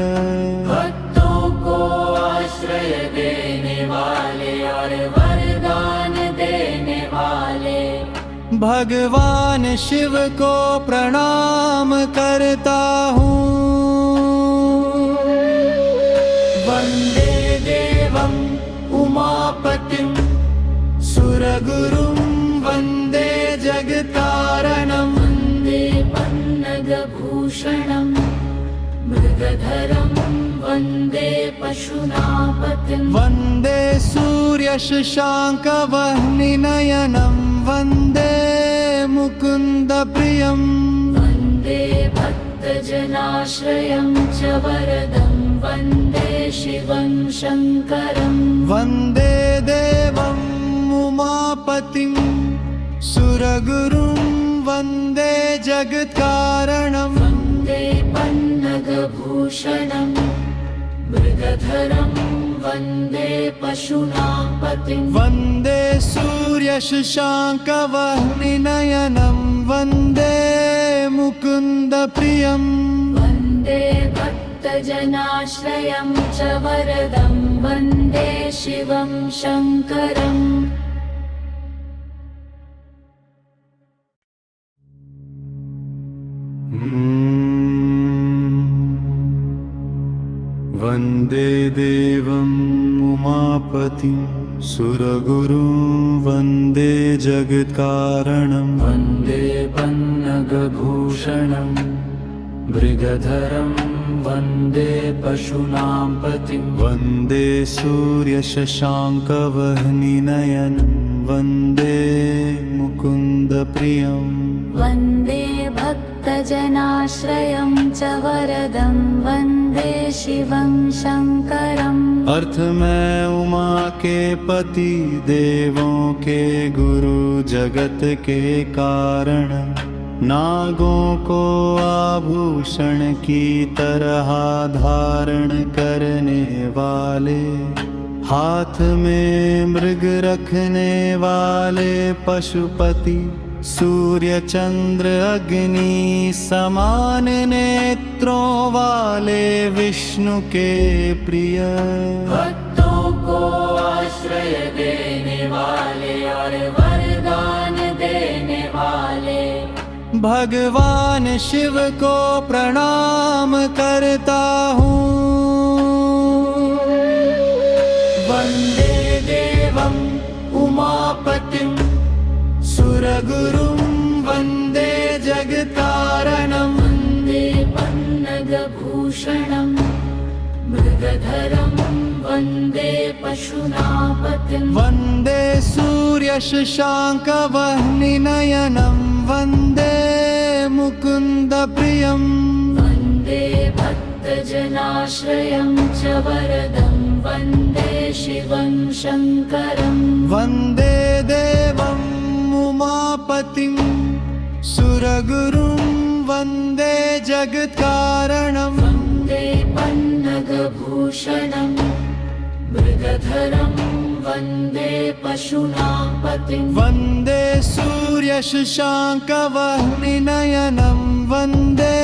भक्तों को आश्रय देने वाले और वरदान देने वाले भगवान शिव को प्रणाम करता हूँ। वन्दे देवम् उमापतिं सुरगुरुं वन्दे जगत्कारणं वन्दे पन्नगभूषणं मृगधरं वन्दे पशूनापतिं वन्दे सूर्यशशाङ्कवह्निनयनं वन्दे मुकुन्दप्रियम् वन्दे भक्तजनाश्रयं च वरदं वन्दे शिवं शङ्करं वन्दे देवम् उमापतिं सुरगुरुं वन्दे जगत्कारणं वन्दे पन्नगभूषणं मृगधरं वन्दे पशूनापतिं वन्दे सूर्यशशाङ्कवह्निनयनं वन्दे मुकुन्दप्रियम् वन्दे भक्तजनाश्रयं च वरदं वन्दे शिवं शङ्करम् वन्दे देवम् उमापतिं सुरगुरुं वन्दे जगत्कारणं वन्दे पन्नगभूषणं मृगधरं वन्दे पशूनां पतिं वन्दे सूर्यशशाङ्कवह्निनयनं वन्दे मुकुन्दप्रियम् वन्दे भक्तजनाश्रयं च वरदं वन्दे शिवं शङ्करम् अर्थ में उमा के पति देवों के गुरु जगत के कारण नागों को आभूषण की तरह धारण करने वाले हाथ में मृग रखने वाले पशुपति सूर्य चंद्र अग्नि समान नेत्रों वाले विष्णु के प्रिय भक्तों को आश्रय देने वाले और वरदान देने वाले भगवान शिव को प्रणाम करता हूँ। वन्दे देवम् उमापतिं सुरगुरुं वन्दे जगत्कारणं वन्दे पन्नगभूषणं मृगधरं वन्दे पशूनापतिं वन्दे सूर्यशशाङ्कवह्निनयनं वन्दे मुकुन्दप्रियम् वन्दे भक्तजनाश्रयं च वरदं वन्दे शिवं शङ्करं वन्दे देवम् उमापतिं सुरगुरुं वन्दे जगत्कारणं वन्दे पन्नगभूषणं मृगधरं वन्दे पशूनापतिं वन्दे सूर्यशशाङ्कवह्निनयनं वन्दे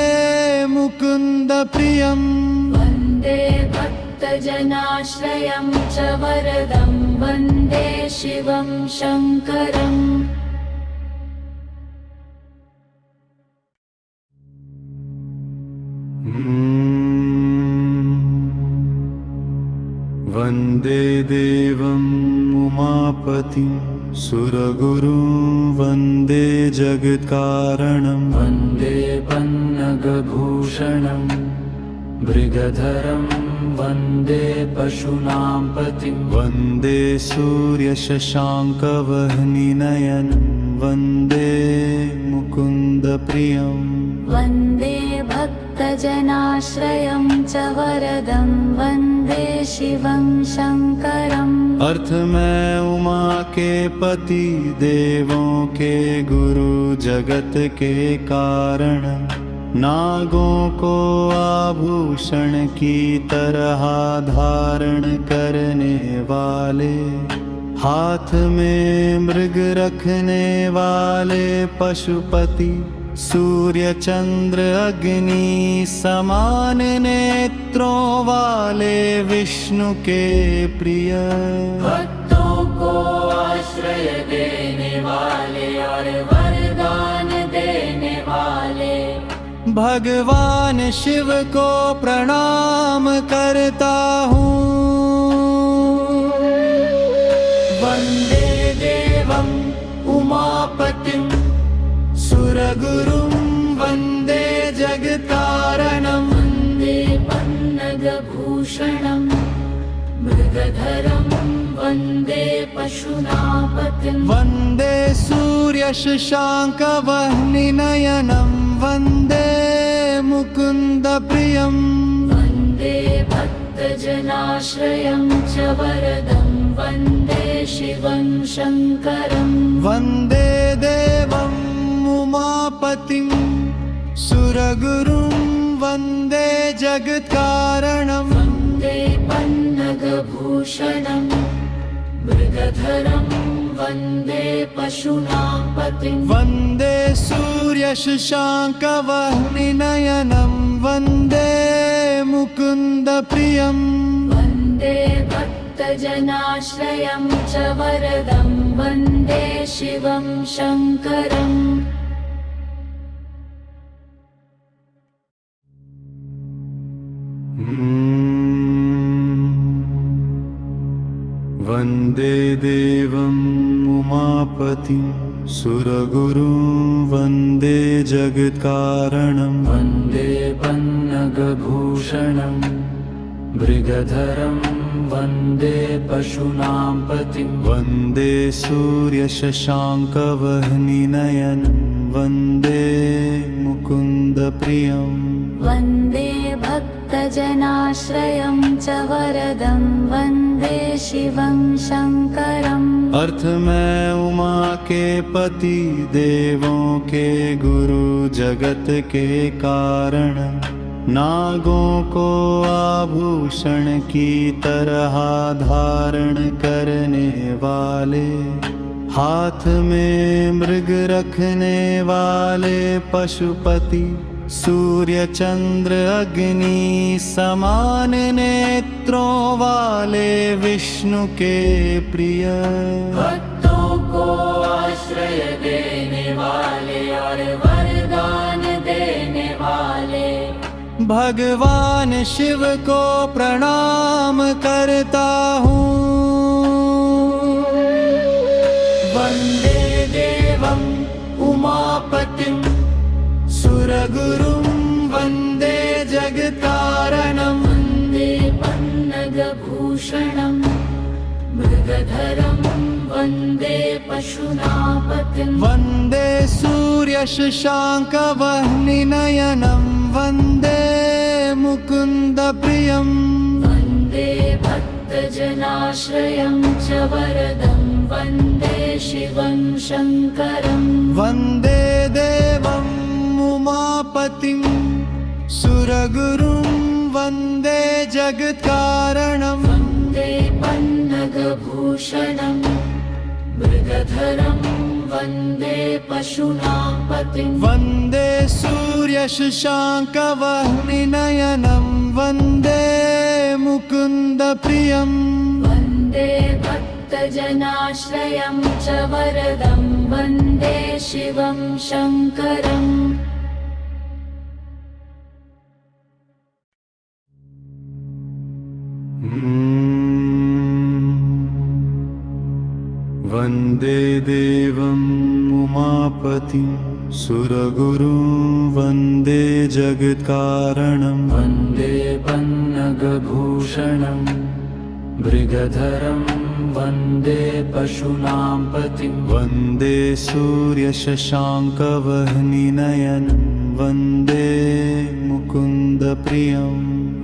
मुकुन्दप्रियम् वन्दे भक्तजनाश्रयं च वरदं वन्दे शिवं शङ्करम् वन्दे देवम् उमापतिं सुरगुरुं वन्दे जगत्कारणं वन्दे पन्नगभूषणं मृगधरं वन्दे पशूनां पतिं वन्दे सूर्यशशाङ्कवह्निनयनं वन्दे मुकुन्दप्रियम् वन्दे भक्तजनाश्रयं च वरदं वन्दे शिवं शङ्करम् अर्थ में उमा के पति देवों के गुरु जगत के कारण नागों को आभूषण की तरह धारण करने वाले हाथ में मृग रखने वाले पशुपति सूर्य चंद्र अग्नि समान नेत्रों वाले विष्णु के प्रिय भक्तों को आश्रय देने वाले और वरदान देने वाले भगवान शिव को प्रणाम करता हूँ। वन्दे देवम् उमापतिं सुरगुरुं वन्दे जगत्कारणं वन्दे पन्नगभूषणं मृगधरं वन्दे पशूनापतिं वन्दे सूर्यशशाङ्कवह्निनयनं वन्दे मुकुन्दप्रियम् वन्दे भक्तजनाश्रयं च वरदं वन्दे शिवं शङ्करम् वन्दे देवम् उमापतिं सुरगुरुं वन्दे जगत्कारणं वन्दे पन्नगभूषणं मृगधरं वन्दे पशूनापतिं वन्दे सूर्यशशाङ्कवह्निनयनं वन्दे मुकुन्दप्रियम् वन्दे भक्तजनाश्रयं च वरदं वन्दे शिवं शङ्करम् वन्दे देवम् उमापतिं सुरगुरुं वन्दे जगत्कारणं वन्दे पन्नगभूषणं मृगधरं वन्दे पशूनां पतिं वन्दे सूर्यशशाङ्कवह्निनयनं वन्दे मुकुन्दप्रियम् वन्दे भक्तजनाश्रयं च वरदं वन्दे शिवं शङ्करम् अर्थ में उमा के पति देवों के गुरु जगत के कारण नागों को आभूषण की तरह धारण करने वाले हाथ में मृग रखने वाले पशुपति सूर्य चंद्र अग्नि समान नेत्रों वाले विष्णु के प्रिय भक्तों को आश्रय देने वाले और वरदान देने वाले भगवान शिव को प्रणाम करता हूँ। वन्दे देवम् उमापतिं सुरगुरुं वन्दे जगत्कारणं वन्दे पन्नगभूषणं मृगधरं वन्दे पशूनापतिं वन्दे सूर्यशशाङ्कवह्निनयनं वन्दे मुकुन्दप्रियम् वन्दे भक्तजनाश्रयं च वरदं वन्दे शिवं शङ्करम् वन्दे देवम् उमापतिं सुरगुरुं वन्दे जगत्कारणं वन्दे पन्नगभूषणं मृगधरं वन्दे पशूनापतिं वन्दे सूर्यशशाङ्कवह्निनयनं वन्दे मुकुन्दप्रियम् वन्दे भक्तजनाश्रयं च वरदं वन्दे शिवं शङ्करम् वन्दे देवम् उमापतिं सुरगुरुं वन्दे जगत्कारणं वन्दे पन्नगभूषणं मृगधरं वन्दे पशूनां पतिं वन्दे सूर्यशशाङ्कवह्निनयनं वन्दे मुकुन्दप्रियम्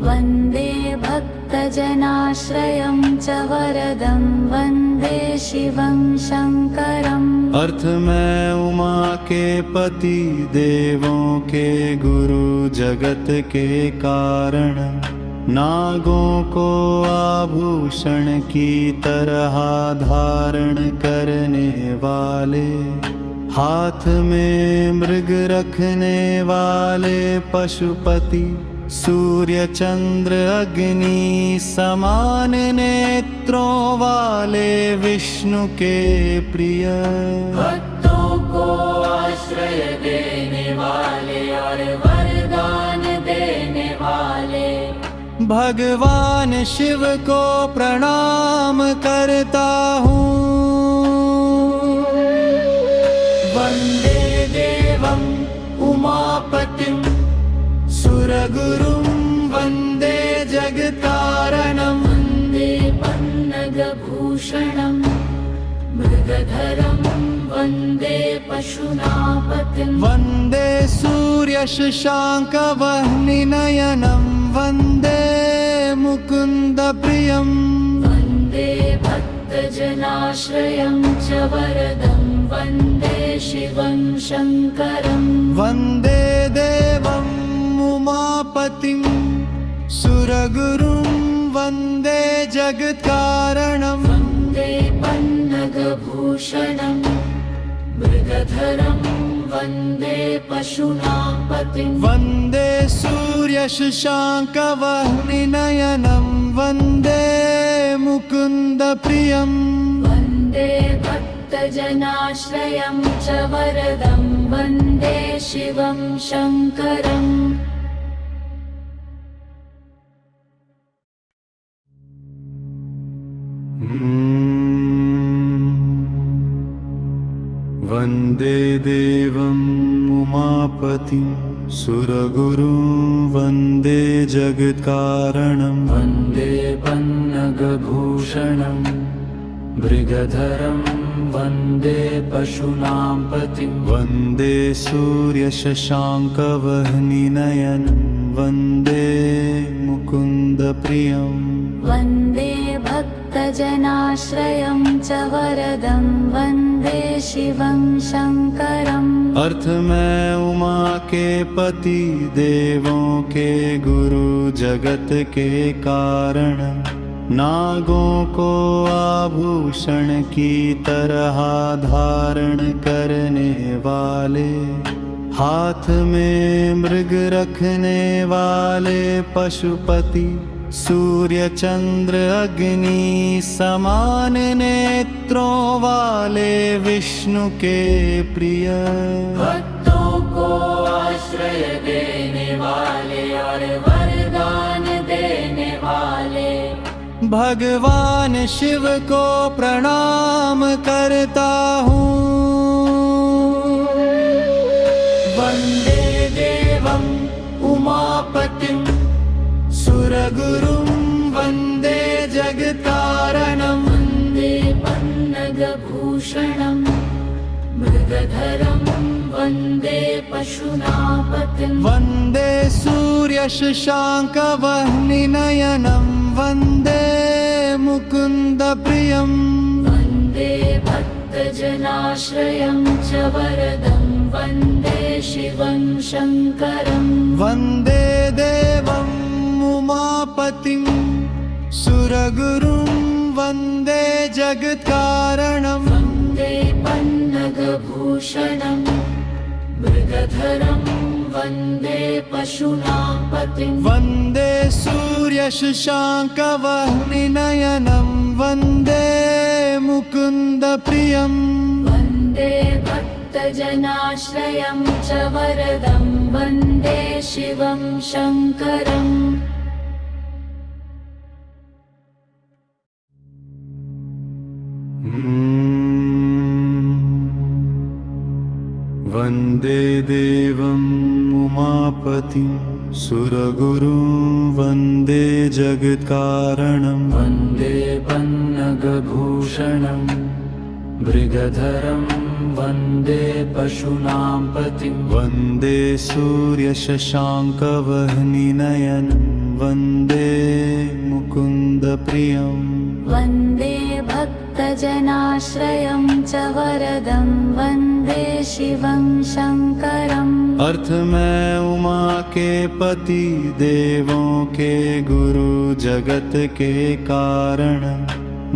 वन्दे भक्तजनाश्रयं च वरदं वन्दे शिवं शङ्करम् अर्थ में उमा के पति देवों के गुरु जगत के कारण नागों को आभूषण की तरह धारण करने वाले हाथ में मृग रखने वाले पशुपति सूर्य चंद्र अग्नि समान नेत्रों वाले विष्णु के प्रिय भक्तों को आश्रय देने वाले और वरदान देने वाले भगवान शिव को प्रणाम करता हूँ। वन्दे देवम् उमापतिं सुरगुरुं वन्दे जगत्कारणं वन्दे पन्नगभूषणं मृगधरं वन्दे पशूनां पतिं वन्दे सूर्यशशाङ्कवह्निनयनं वन्दे मुकुन्दप्रियम् वन्दे भक्तजनाश्रयं च वरदं वन्दे शिवं शङ्करम् वन्दे देवम् उमापतिं सुरगुरुं वन्दे जगत्कारणं वन्दे पन्नगभूषणं मृगधरं वन्दे पशूनां पतिं वन्दे सूर्यशशाङ्कवह्निनयनं वन्दे मुकुन्दप्रियम् वन्दे भक्तजनाश्रयं च वरदं वन्दे शिवं शङ्करम् वन्दे देवम् उमापतिं सुरगुरुं वन्दे जगत्कारणं वन्दे पन्नगभूषणं मृगधरं वन्दे पशूनां पतिं वन्दे सूर्यशशाङ्कवह्निनयनं वन्दे मुकुन्दप्रियम् वन्दे भक्तजनाश्रयं च वरदं वन्दे शिवं शङ्करम् अर्थ में उमा के पति देवों के गुरु जगत के कारण नागों को आभूषण की तरह धारण करने वाले हाथ में मृग रखने वाले पशुपति सूर्य चंद्र अग्नि समान नेत्रों वाले विष्णु के प्रिय भक्तों को आश्रय देने वाले और वरदान देने वाले भगवान शिव को प्रणाम करता हूँ। वन्दे देवम् उमापतिं सुरगुरुं वन्दे जगत्कारणं वन्दे पन्नगभूषणं मृगधरं वन्दे पशूनां पतिं वन्दे सूर्यशशाङ्कवह्निनयनं वन्दे मुकुन्दप्रियम् वन्दे भक्तजनाश्रयं च वरदं वन्दे शिवं शङ्करम् वन्दे देवम् उमापतिं सुरगुरुं वन्दे जगत्कारणं वन्दे पन्नगभूषणं मृगधरं वन्दे पशूनां पतिं वन्दे सूर्यशशाङ्कवह्निनयनं वन्दे मुकुन्दप्रियम् वन्दे भक्तजनाश्रयं च वरदं वन्दे शिवं शङ्करम् वन्दे देवम् उमापतिं सुरगुरुं वन्दे जगत्कारणं वन्दे पन्नगभूषणं मृगधरं वन्दे पशूनां पतिं वन्दे सूर्यशशाङ्कवह्निनयनं वन्दे मुकुन्दप्रियम् वन्दे भक्तजनाश्रयं च वरदं वन्दे शिवं शङ्करम् अर्थ में उमा के पति देवों के गुरु जगत के कारण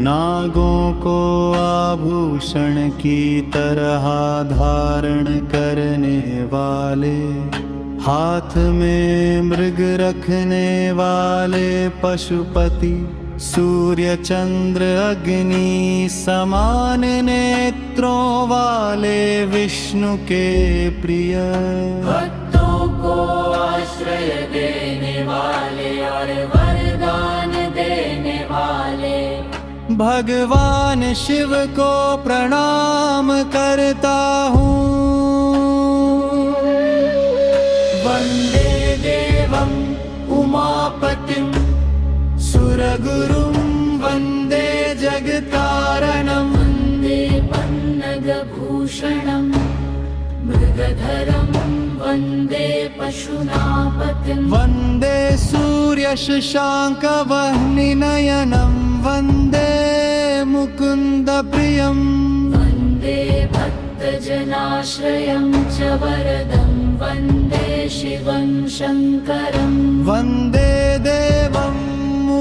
नागों को आभूषण की तरह धारण करने वाले हाथ में मृग रखने वाले पशुपति सूर्य चंद्र अग्नि समान नेत्रों वाले विष्णु के प्रिय भक्तों को आश्रय देने वाले और वरदान देने वाले भगवान शिव को प्रणाम करता हूँ। वन्दे देवम् उमापतिं सुरगुरुं वन्दे जगत्कारणं वन्दे पन्नगभूषणं मृगधरं वन्दे पशूनापतिं वन्दे सूर्यशशाङ्कवह्निनयनं वन्दे मुकुन्दप्रियम् वन्दे भक्तजनाश्रयं च वरदं वन्दे शिवं शङ्करं वन्दे देवम्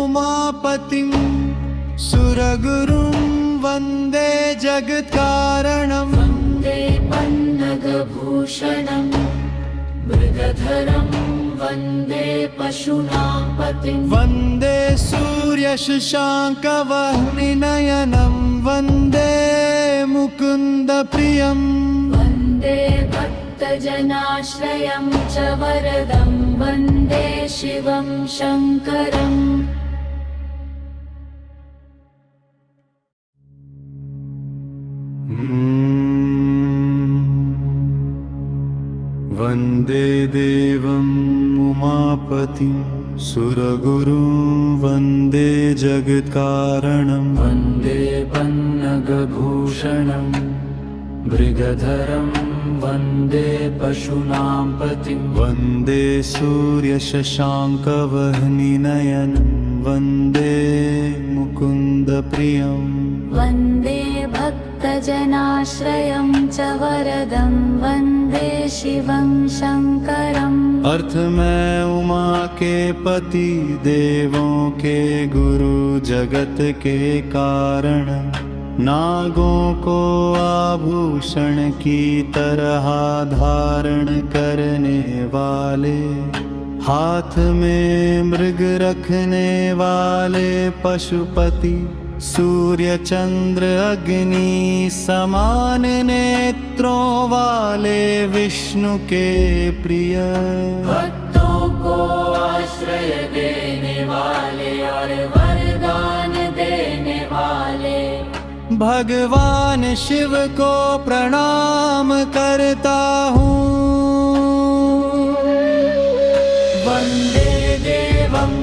उमापतिं सुरगुरुं वन्दे जगत्कारणं वन्दे पन्नगभूषणं मृगधरं वन्दे पशूनापतिं वन्दे सूर्यशशाङ्कवह्निनयनं वन्दे मुकुन्दप्रियम् वन्दे भक्तजनाश्रयं च वरदं वन्दे शिवं शङ्करम् वन्दे देवम् उमापतिं सुरगुरुं वन्दे जगत्कारणं वन्दे पन्नगभूषणं मृगधरं वन्दे पशूनां पतिं वन्दे सूर्यशशाङ्कवह्निनयनं वन्दे मुकुन्दप्रियम् वन्दे भक्तजनाश्रयं च वरदं वन्दे शिवं शङ्करम् अर्थ में उमा के पति देवों के गुरु जगत के कारण नागों को आभूषण की तरह धारण करने वाले हाथ में मृग रखने वाले पशुपति सूर्य चंद्र अग्नि समान नेत्रों वाले विष्णु के प्रिय भक्तों को आश्रय देने वाले और वरदान देने वाले भगवान शिव को प्रणाम करता हूँ। वन्दे देवम्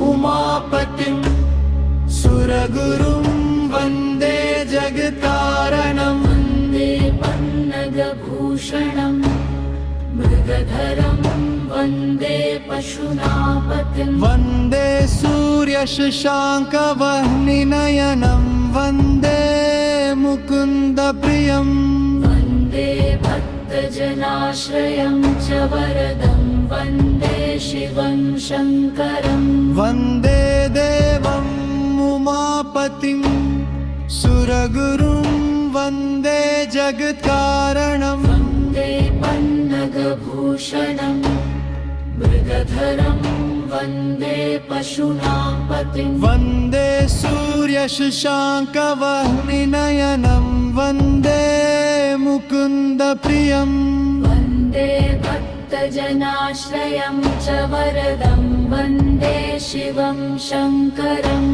उमापतिं सुरगुरुं वन्दे जगत्कारणं वन्दे पन्नगभूषणं मृगधरं वन्दे पशूनापतिं वन्दे सूर्यशशाङ्कवह्निनयनं वन्दे मुकुन्दप्रियम् वन्दे भक्तजनाश्रयं च वरदं वन्दे शिवं शङ्करं वन्दे देवम् उमापतिं सुरगुरुं वन्दे जगत्कारणं वन्दे पन्नगभूषणं मृगधरं वन्दे पशूनापतिं वन्दे सूर्यशशाङ्कवह्निनयनं वन्दे मुकुन्दप्रियम् वन्दे भक्तजनाश्रयं च वरदं वन्दे शिवं शङ्करम्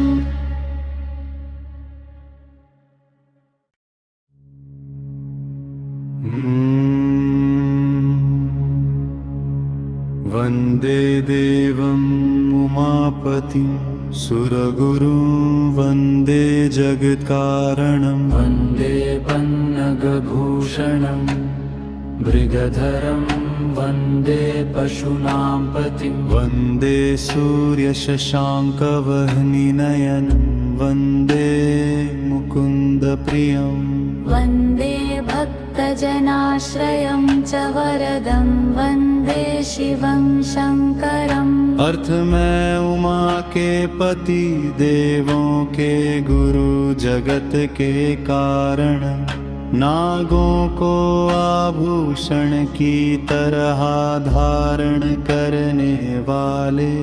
वन्दे देवम् उमापतिं सुरगुरुं वन्दे जगत्कारणं वन्दे पन्नगभूषणं मृगधरं वन्दे पशूनां पतिं वन्दे सूर्यशशाङ्कवह्निनयनं वन्दे मुकुन्दप्रियम् वन्दे भक्तजनाश्रयं च वरदं वन्दे शिवं शङ्करम् अर्थ में उमा के पति देवों के गुरु जगत के कारण नागों को आभूषण की तरह धारण करने वाले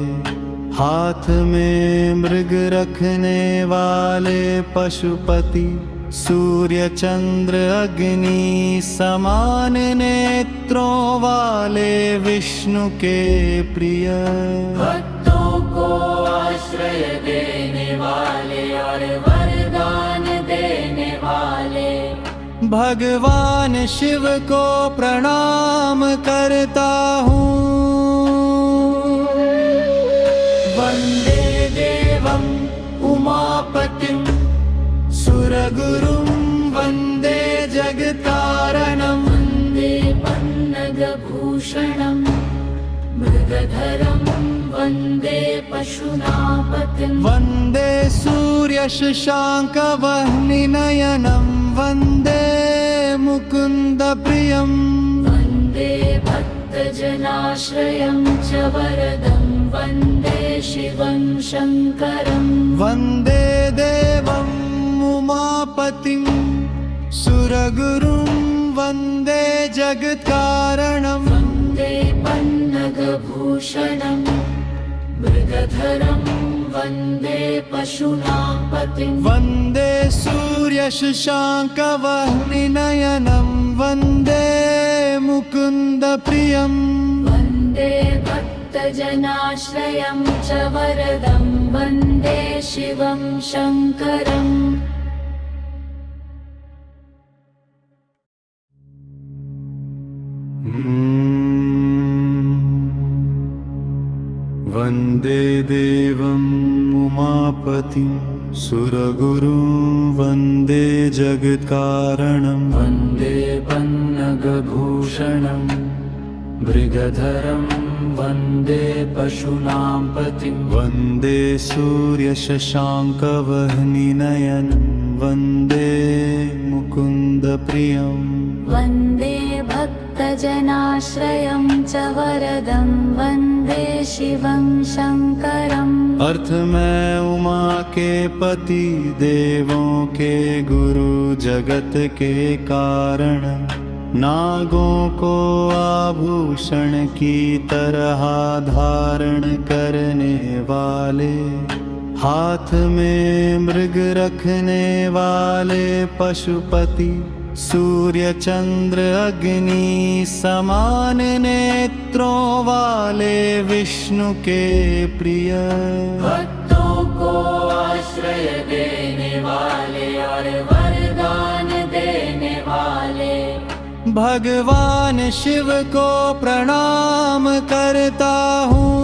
हाथ में मृग रखने वाले पशुपति सूर्य चंद्र अग्नि समान नेत्रों वाले विष्णु के प्रिय भक्तों को आश्रय देने वाले और वरदान देने वाले भगवान शिव को प्रणाम करता हूँ। वन्दे देवम् उमापतिं सुरगुरुं वन्दे जगत्कारणं वन्दे पन्नगभूषणं मृगधरं वन्दे पशूनापतिं वन्दे सूर्यशशाङ्कवह्निनयनं वन्दे मुकुन्दप्रियम् वन्दे भक्तजनाश्रयं च वरदं वन्दे शिवं शङ्करं वन्दे देवम् उमापतिं सुरगुरुं वन्दे जगत्कारणं वन्दे पन्नगभूषणं मृगधरं वन्दे पशूनापतिं वन्दे सूर्यशशाङ्कवह्निनयनं वन्दे मुकुन्दप्रियम् वन्दे भक्तजनाश्रयं च वरदं वन्दे शिवं शङ्करम् वन्दे देवम् उमापतिं सुरगुरुं वन्दे जगत्कारणं वन्दे पन्नगभूषणं मृगधरं वन्दे पशूनां पतिं वन्दे सूर्यशशाङ्कवह्निनयनं वन्दे मुकुन्दप्रियम् वन्दे भक्तजनाश्रयं च वरदं वन्दे शिवं शङ्करम् अर्थ में उमा के पति देवों के गुरु जगत के कारण नागों को आभूषण की तरह धारण करने वाले हाथ में मृग रखने वाले पशुपति सूर्य चंद्र अग्नि समान नेत्रों वाले विष्णु के प्रिय भक्तों को आश्रय देने वाले और वरदान देने वाले भगवान शिव को प्रणाम करता हूँ।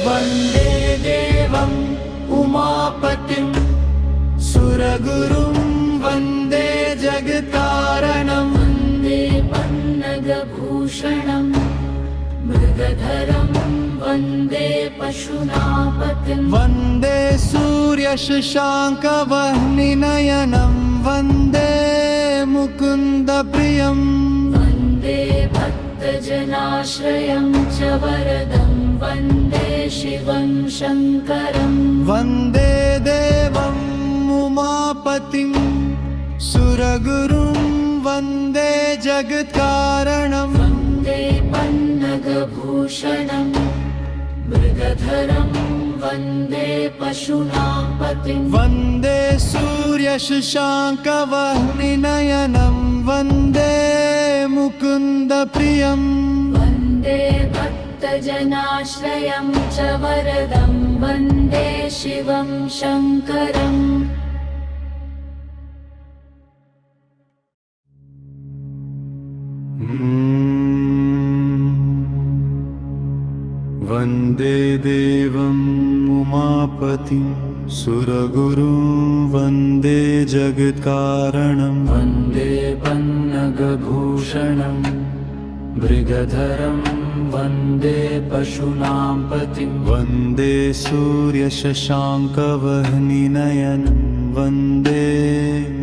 वन्दे देवम् उमापतिं सुरगुरुं वन्दे जगत्कारणं वन्दे पन्नगभूषणं मृगधरं वन्दे पशूनापतिं वन्दे सूर्यशशाङ्कवह्निनयनं वन्दे मुकुन्दप्रियम् वन्दे भक्तजनाश्रयं च वरदं वन्दे शिवं शङ्करं वन्दे देवम् उमापतिं सुरगुरुं वन्दे जगत्कारणं वन्दे पन्नगभूषणं मृगधरं वन्दे पशूनापतिं वन्दे सूर्यशशाङ्कवह्निनयनं वन्दे मुकुन्दप्रियम् वन्दे भक्तजनाश्रयं च वरदं वन्दे शिवं शङ्करम् वन्दे देवम् उमापतिं सुरगुरुं वन्दे जगत्कारणं वन्दे पन्नगभूषणं मृगधरं वन्दे पशूनां पतिं वन्दे सूर्यशशाङ्कवह्निनयनं वन्दे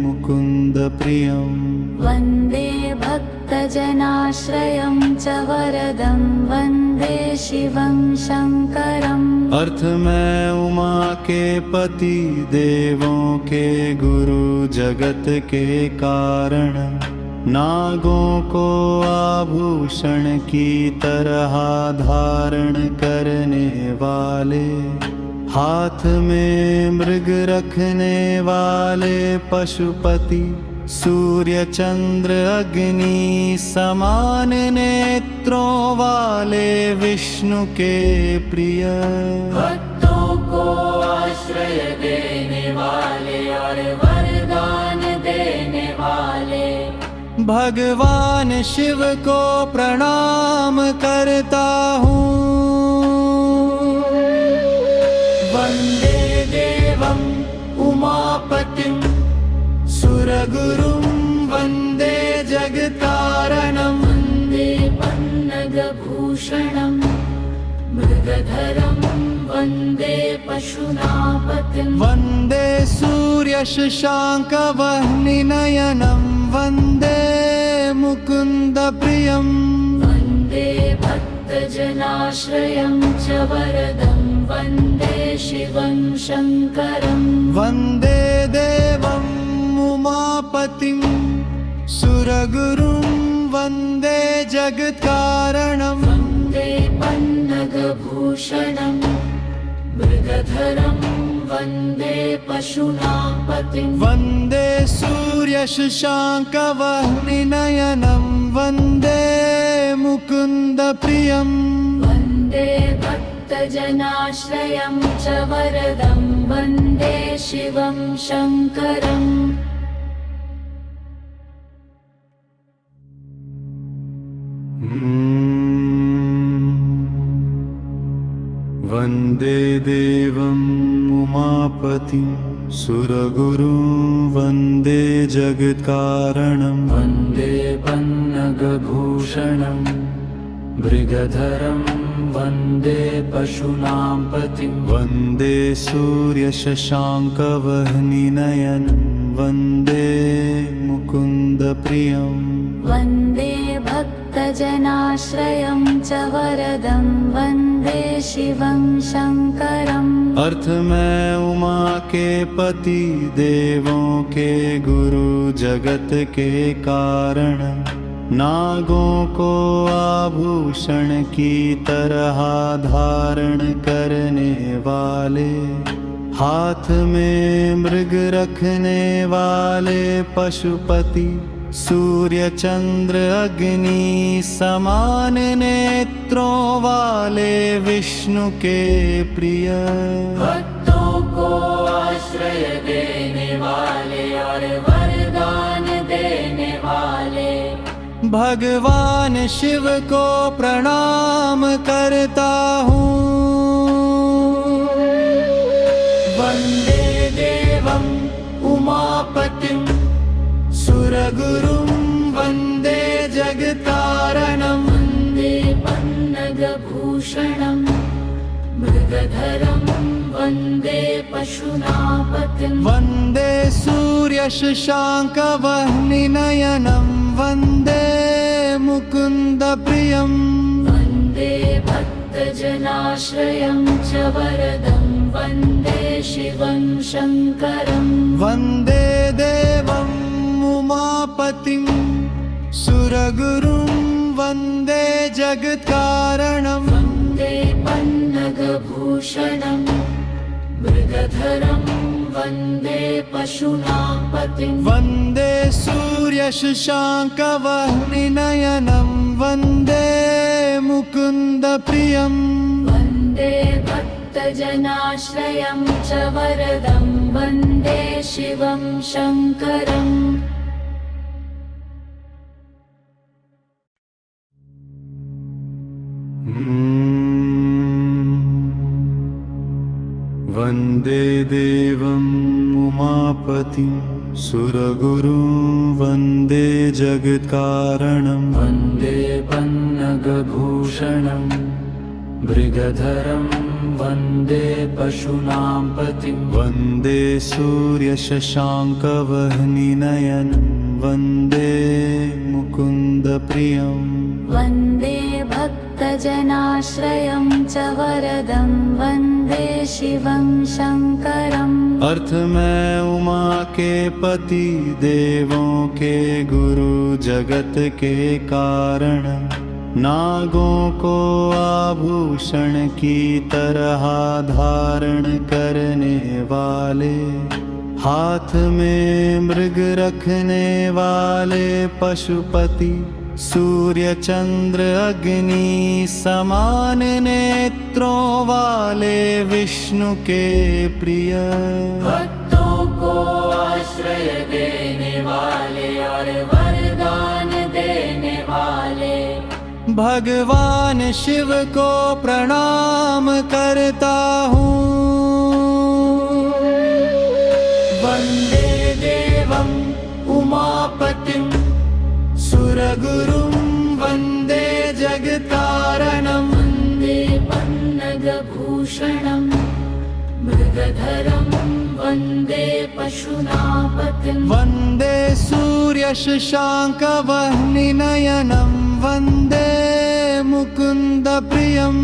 मुकुन्दप्रियम् वन्दे भक्तजनाश्रयं च वरदं वन्दे शिवं शङ्करम् अर्थ में उमा के पति देवों के गुरु जगत के कारण नागों को आभूषण की तरह धारण करने वाले हाथ में मृग रखने वाले पशुपति सूर्य चंद्र अग्नि समान नेत्रों वाले विष्णु के प्रिय भक्तों को आश्रय देने वाले और वरदान देने वाले भगवान शिव को प्रणाम करता हूँ। वन्दे देवम् उमापतिं सुरगुरुं वन्दे जगत्कारणं वन्दे पन्नगभूषणं मृगधरं वन्दे पशूनां पतिं वन्दे सूर्यशशाङ्कवह्निनयनं वन्दे मुकुन्दप्रियम् वन्दे भक्तजनाश्रयं च वरदं वन्दे शिवं शङ्करं वन्दे देवम् उमापतिं सुरगुरुं वन्दे जगत्कारणं वन्दे पन्नगभूषणं मृगधरं वन्दे पशूनां पतिं वन्दे सूर्यशशाङ्कवह्निनयनं वन्दे मुकुन्दप्रियम् वन्दे भक्तजनाश्रयं च वरदं वन्दे शिवं शङ्करम् वन्दे देवम् उमापतिं सुरगुरुं वन्दे जगत्कारणं वन्दे पन्नगभूषणं मृगधरं वन्दे पशूनां पतिं वन्दे सूर्यशशाङ्कवह्निनयनं वन्दे मुकुन्दप्रियम् वन्दे भक्तजनाश्रयं च वरदं वन्दे शिवं शङ्करम् अर्थ में उमा के पति देवों के गुरु जगत के कारण नागों को आभूषण की तरह धारण करने वाले हाथ में मृग रखने वाले पशुपति सूर्य चंद्र अग्नि समान नेत्रों वाले विष्णु के प्रिय भक्तों को आश्रय देने वाले और वरदान देने वाले भगवान शिव को प्रणाम करता हूँ। वन्दे देवम् उमापतिं सुरगुरुं वन्दे जगत्कारणं वन्दे पन्नगभूषणं मृगधरं वन्दे पशूनां पतिं वन्दे सूर्यशशाङ्कवह्निनयनं वन्दे मुकुन्दप्रियम् वन्दे भक्तजनाश्रयं च वरदं वन्दे शिवं शङ्करं वन्दे देवम् उमापतिं सुरगुरुं वन्दे जगत्कारणं वन्दे पन्नगभूषणं मृगधरं वन्दे पशूनां पतिं वन्दे सूर्यशशाङ्कवह्निनयनं वन्दे मुकुन्दप्रियम् वन्दे भक्तजनाश्रयं च वरदं वन्दे शिवं शङ्करम् वन्दे देवम् उमापतिं सुरगुरुं वन्दे जगत्कारणं वन्दे पन्नगभूषणं मृगधरं वन्दे पशूनां पतिं वन्दे सूर्यशशाङ्कवह्निनयनं वन्दे मुकुन्दप्रियम् वन्दे भक्तजनाश्रयं च वरदं वन्दे शिवं शङ्करम् अर्थ में उमा के पति देवों के गुरु जगत के कारण नागों को आभूषण की तरह धारण करने वाले हाथ में मृग रखने वाले पशुपति सूर्य चंद्र अग्नि समान नेत्रों वाले विष्णु के प्रिय भक्तों को आश्रय देने वाले और वरदान देने वाले भगवान शिव को प्रणाम करता हूँ। वन्दे देवम् उमापतिं सुरगुरुं वन्दे जगत्कारणं वन्दे पन्नगभूषणं मृगधरं वन्दे पशूनां पतिं वन्दे सूर्यशशाङ्कवह्निनयनं वन्दे मुकुन्दप्रियम्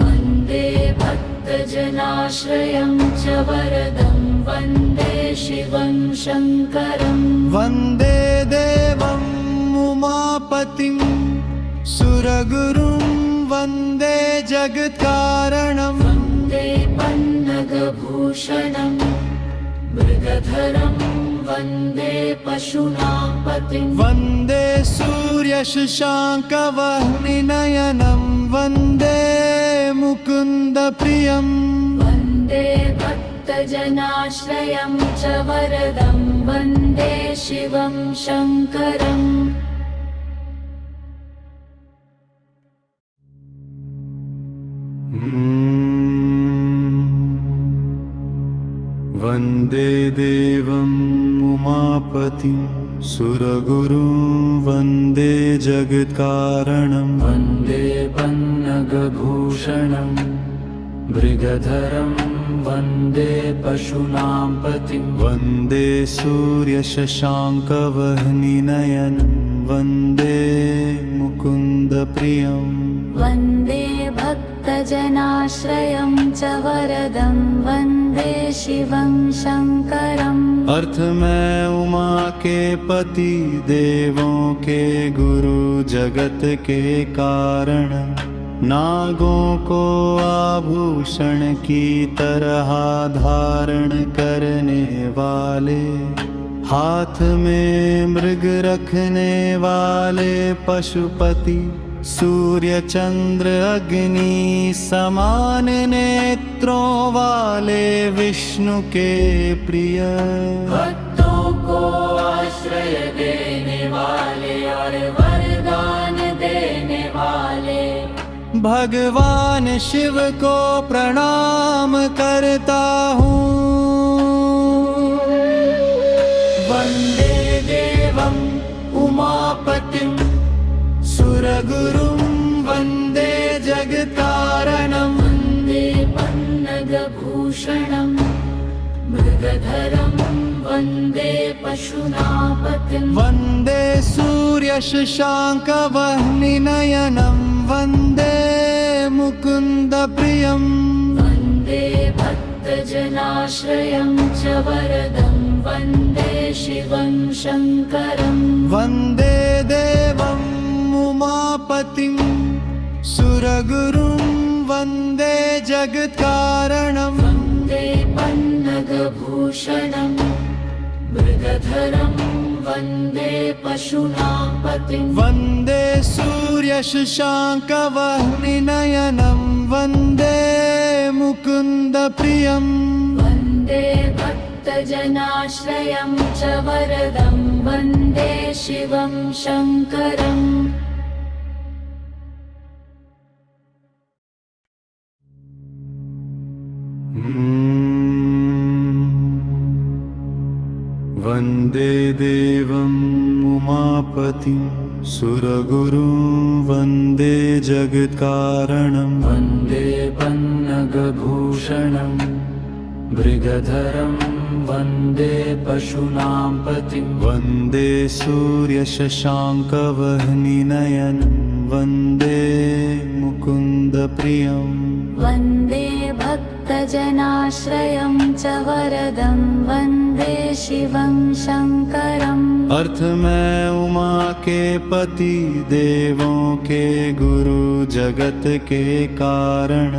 वन्दे भक्तजनाश्रयं च वरदं वन्दे शिवं शङ्करम् वन्दे देवम् उमापतिं सुरगुरुं वन्दे जगत्कारणं वन्दे पन्नगभूषणं मृगधरं वन्दे पशूनां पतिं वन्दे सूर्यशशाङ्कवह्निनयनं वन्दे मुकुन्दप्रियम् वन्दे भक्तजनाश्रयं च वरदं वन्दे शिवं शङ्करम् वन्दे देवम् उमापतिं सुरगुरुं वन्दे जगत्कारणं वन्दे पन्नगभूषणं मृगधरं वन्दे पशूनां पतिं वन्दे सूर्यशशाङ्कवह्निनयनं वन्दे मुकुन्दप्रियम् वन्दे भक्तजनाश्रयं च वरदं वन्दे शिवं शङ्करम् अर्थ में उमा के पति देवों के गुरु जगत के कारण नागों को आभूषण की तरह धारण करने वाले हाथ में मृग रखने वाले पशुपति सूर्य चंद्र अग्नि समान नेत्रों वाले विष्णु के प्रिय भक्तों को आश्रय देने वाले और वरदान देने वाले भगवान शिव को प्रणाम करता हूँ। वन्दे देवम् उमापतिं सुरगुरुं वन्दे जगत्कारणं वन्दे पन्नगभूषणं मृगधरं वन्दे पशूनां पतिं वन्दे सूर्यशशाङ्कवह्निनयनं वन्दे मुकुन्दप्रियम् वन्दे भक्तजनाश्रयं च वरदं वन्दे शिवं शङ्करम् वन्दे देवम् उमापतिं सुरगुरुं वन्दे जगत्कारणं वन्दे पन्नगभूषणं मृगधरं वन्दे पशूनां पतिं वन्दे सूर्यशशाङ्कवह्निनयनं वन्दे मुकुन्दप्रियम् वन्दे भक्तजनाश्रयं च वरदं वन्दे शिवं शङ्करम् वन्दे देवम् उमापतिं सुरगुरुं वन्दे जगत्कारणं वन्दे पन्नगभूषणं मृगधरं वन्दे पशूनां पतिं वन्दे सूर्यशशाङ्कवह्निनयनं वन्दे मुकुन्दप्रियम् वन्दे भक्तजनाश्रयं च वरदं वन्दे शिवं शङ्करम् अर्थ में उमा के पति देवों के गुरु जगत के कारण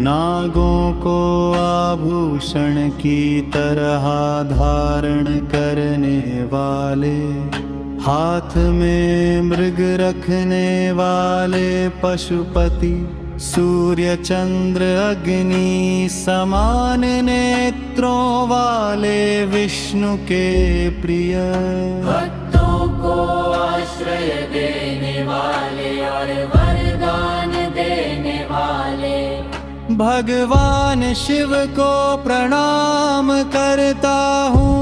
नागों को आभूषण की तरह धारण करने वाले हाथ में मृग रखने वाले पशुपति सूर्य चंद्र अग्नि समान नेत्रों वाले विष्णु के प्रिय भक्तों को आश्रय देने वाले और वरदान देने वाले भगवान शिव को प्रणाम करता हूँ।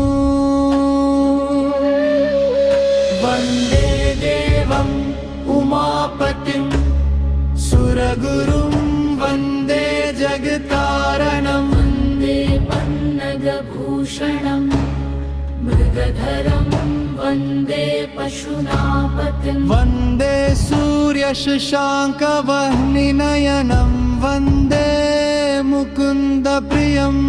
वन्दे देवम् उमापतिं सुरगुरुं वन्दे जगत्कारणं वन्दे पन्नगभूषणं मृगधरं वन्दे पशूनां पतिं वन्दे सूर्यशशाङ्कवह्निनयनं वन्दे मुकुन्दप्रियम्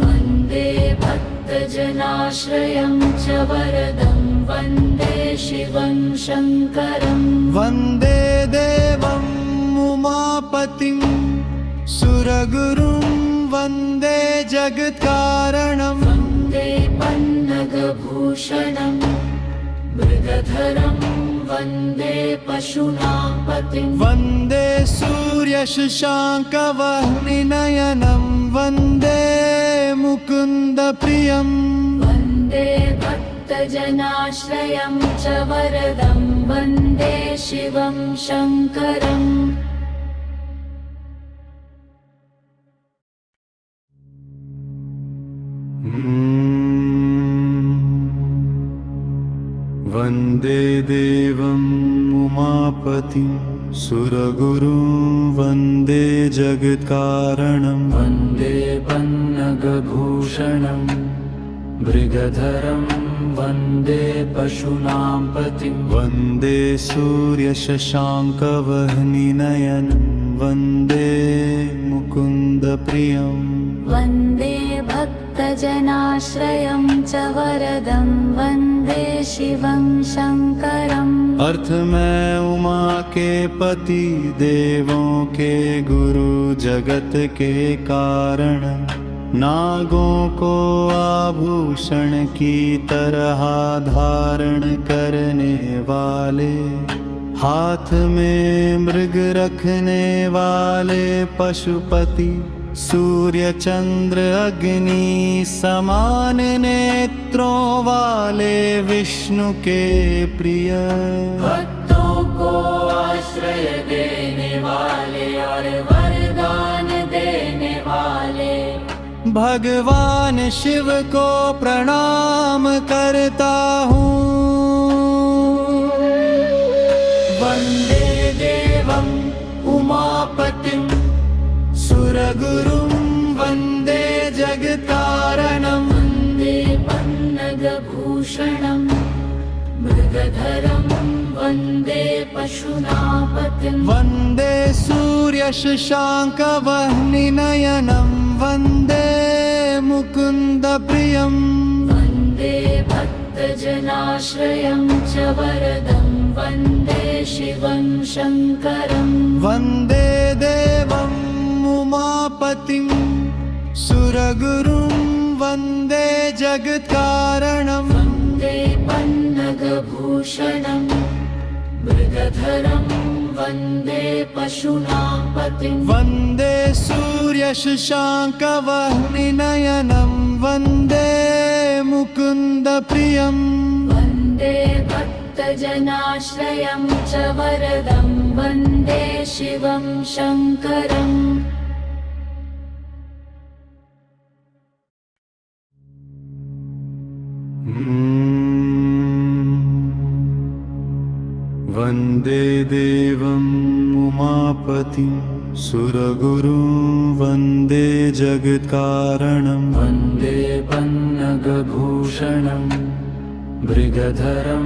वन्दे भक्तजनाश्रयं च वरदं वन्दे शिवं शङ्करम् वन्दे देवम् उमापतिं सुरगुरुं वन्दे जगत्कारणं वन्दे पन्नगभूषणं मृगधरं वन्दे पशूनां पतिं वन्दे सूर्यशशाङ्कवह्निनयनं वन्दे मुकुन्दप्रियम् वन्दे भक्तजनाश्रयं च वरदं वन्दे शिवं शङ्करम् वन्दे देवम् उमापतिं सुरगुरुं वन्दे जगत्कारणं वन्दे पन्नगभूषणं मृगधरं वन्दे पशूनां पतिं वन्दे सूर्यशशाङ्कवह्निनयनं वन्दे मुकुन्दप्रियम् वन्दे भक्तजनाश्रयं च वरदं वन्दे शिवं शङ्करम् अर्थ में उमा के पति देवों के गुरु जगत के कारण नागों को आभूषण की तरह धारण करने वाले हाथ में मृग रखने वाले पशुपति सूर्य चंद्र अग्नि समान नेत्रों वाले विष्णु के प्रिय भक्तों को आश्रय देने वाले और वरदान देने वाले भगवान शिव को प्रणाम करता हूँ। वन्दे देवम् उमापतिं सुरगुरुं वन्दे जगत्कारणं वन्दे पन्नगभूषणं मृगधरं वन्दे पशूनां पतिं वन्दे सूर्यशशाङ्कवह्निनयनं वन्दे मुकुन्दप्रियम् वन्दे भक्तजनाश्रयं च वरदं वन्दे शिवं शङ्करम् वन्दे देवम् उमापतिं सुरगुरुं वन्दे जगत्कारणं वन्दे पन्नगभूषणं मृगधरं वन्दे पशूनां पतिं वन्दे सूर्यशशाङ्कवह्निनयनं वन्दे मुकुन्दप्रियम् वन्दे भक्तजनाश्रयं च वरदं वन्दे शिवं शङ्करम् वन्दे देवम् उमापतिं सुरगुरुं वन्दे जगत्कारणं वन्दे पन्नगभूषणं मृगधरं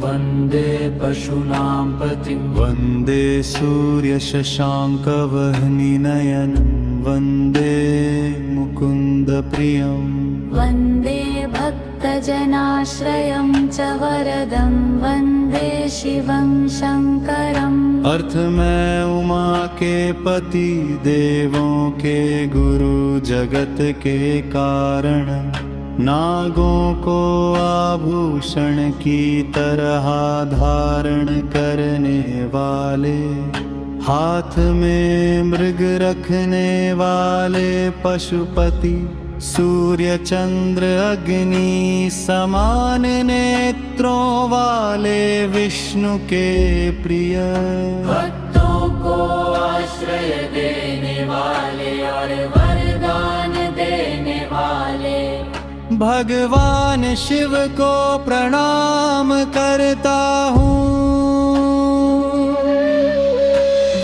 वन्दे पशूनां पतिं वन्दे सूर्यशशाङ्कवह्निनयनं वन्दे मुकुन्दप्रियम् वन्दे भक्तजनाश्रयं च वरदं वन्दे शिवं शङ्करम् अर्थ में उमा के पति देवों के गुरु जगत के कारण नागों को आभूषण की तरह धारण करने वाले हाथ में मृग रखने वाले पशुपति सूर्य चंद्र अग्नि समान नेत्रों वाले विष्णु के प्रिय भक्तों को आश्रय देने वाले और वरदान देने वाले भगवान शिव को प्रणाम करता हूँ।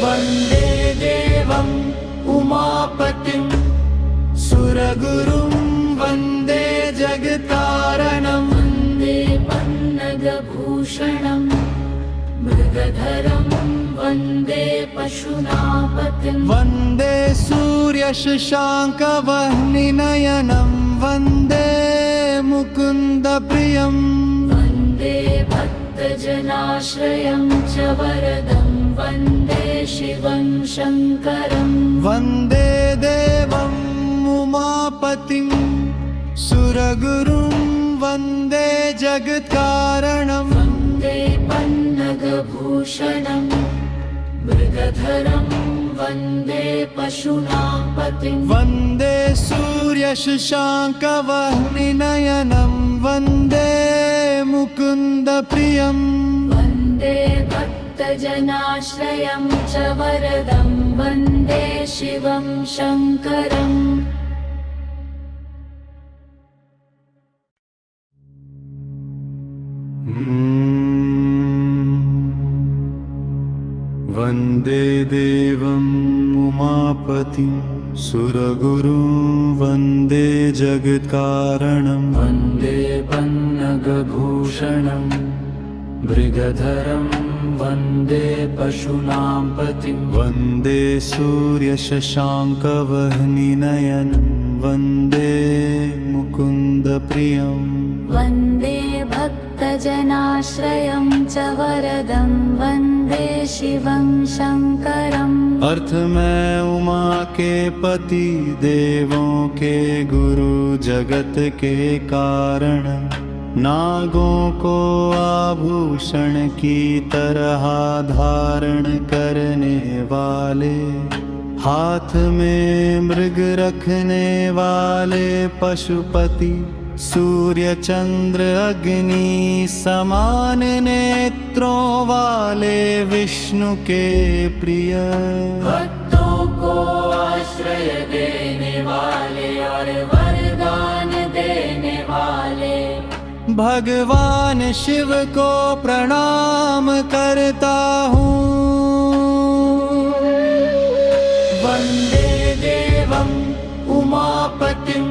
वन्दे देवम् उमापतिं सुरगुरुं वन्दे जगत्कारणं वन्दे पन्नगभूषणं मृगधरं वन्दे पशूनापतिं वन्दे सूर्यशशाङ्कवह्निनयनं वन्दे मुकुन्दप्रियम् वन्दे भक्तजनाश्रयं च वरदं वन्दे शिवं शङ्करं वन्दे देवम् उमापतिं सुरगुरुं वन्दे जगत्कारणं वन्दे पन्नगभूषणं मृगधरं वन्दे पशूनापतिं वन्दे सूर्यशशाङ्कवह्निनयनं वन्दे मुकुन्दप्रियम् वन्दे भक्तजनाश्रयं च वरदं वन्दे शिवं शङ्करम् वन्दे देवम् उमापतिं सुरगुरुं वन्दे जगत्कारणं वन्दे पन्नगभूषणं मृगधरं वन्दे पशूनां पतिं वन्दे सूर्यशशाङ्कवह्निनयनं वन्दे मुकुन्दप्रियम् वन्दे भक्तजनाश्रयं च वरदं वन्दे शिवं शङ्करम् अर्थ में उमा के पति देवों के गुरु जगत के कारण नागों को आभूषण की तरह धारण करने वाले हाथ में मृग रखने वाले पशुपति सूर्य चंद्र अग्नि समान नेत्रों वाले विष्णु के प्रिय भक्तों को आश्रय देने वाले और वरदान देने वाले भगवान शिव को प्रणाम करता हूँ। वन्दे देवम् उमापतिं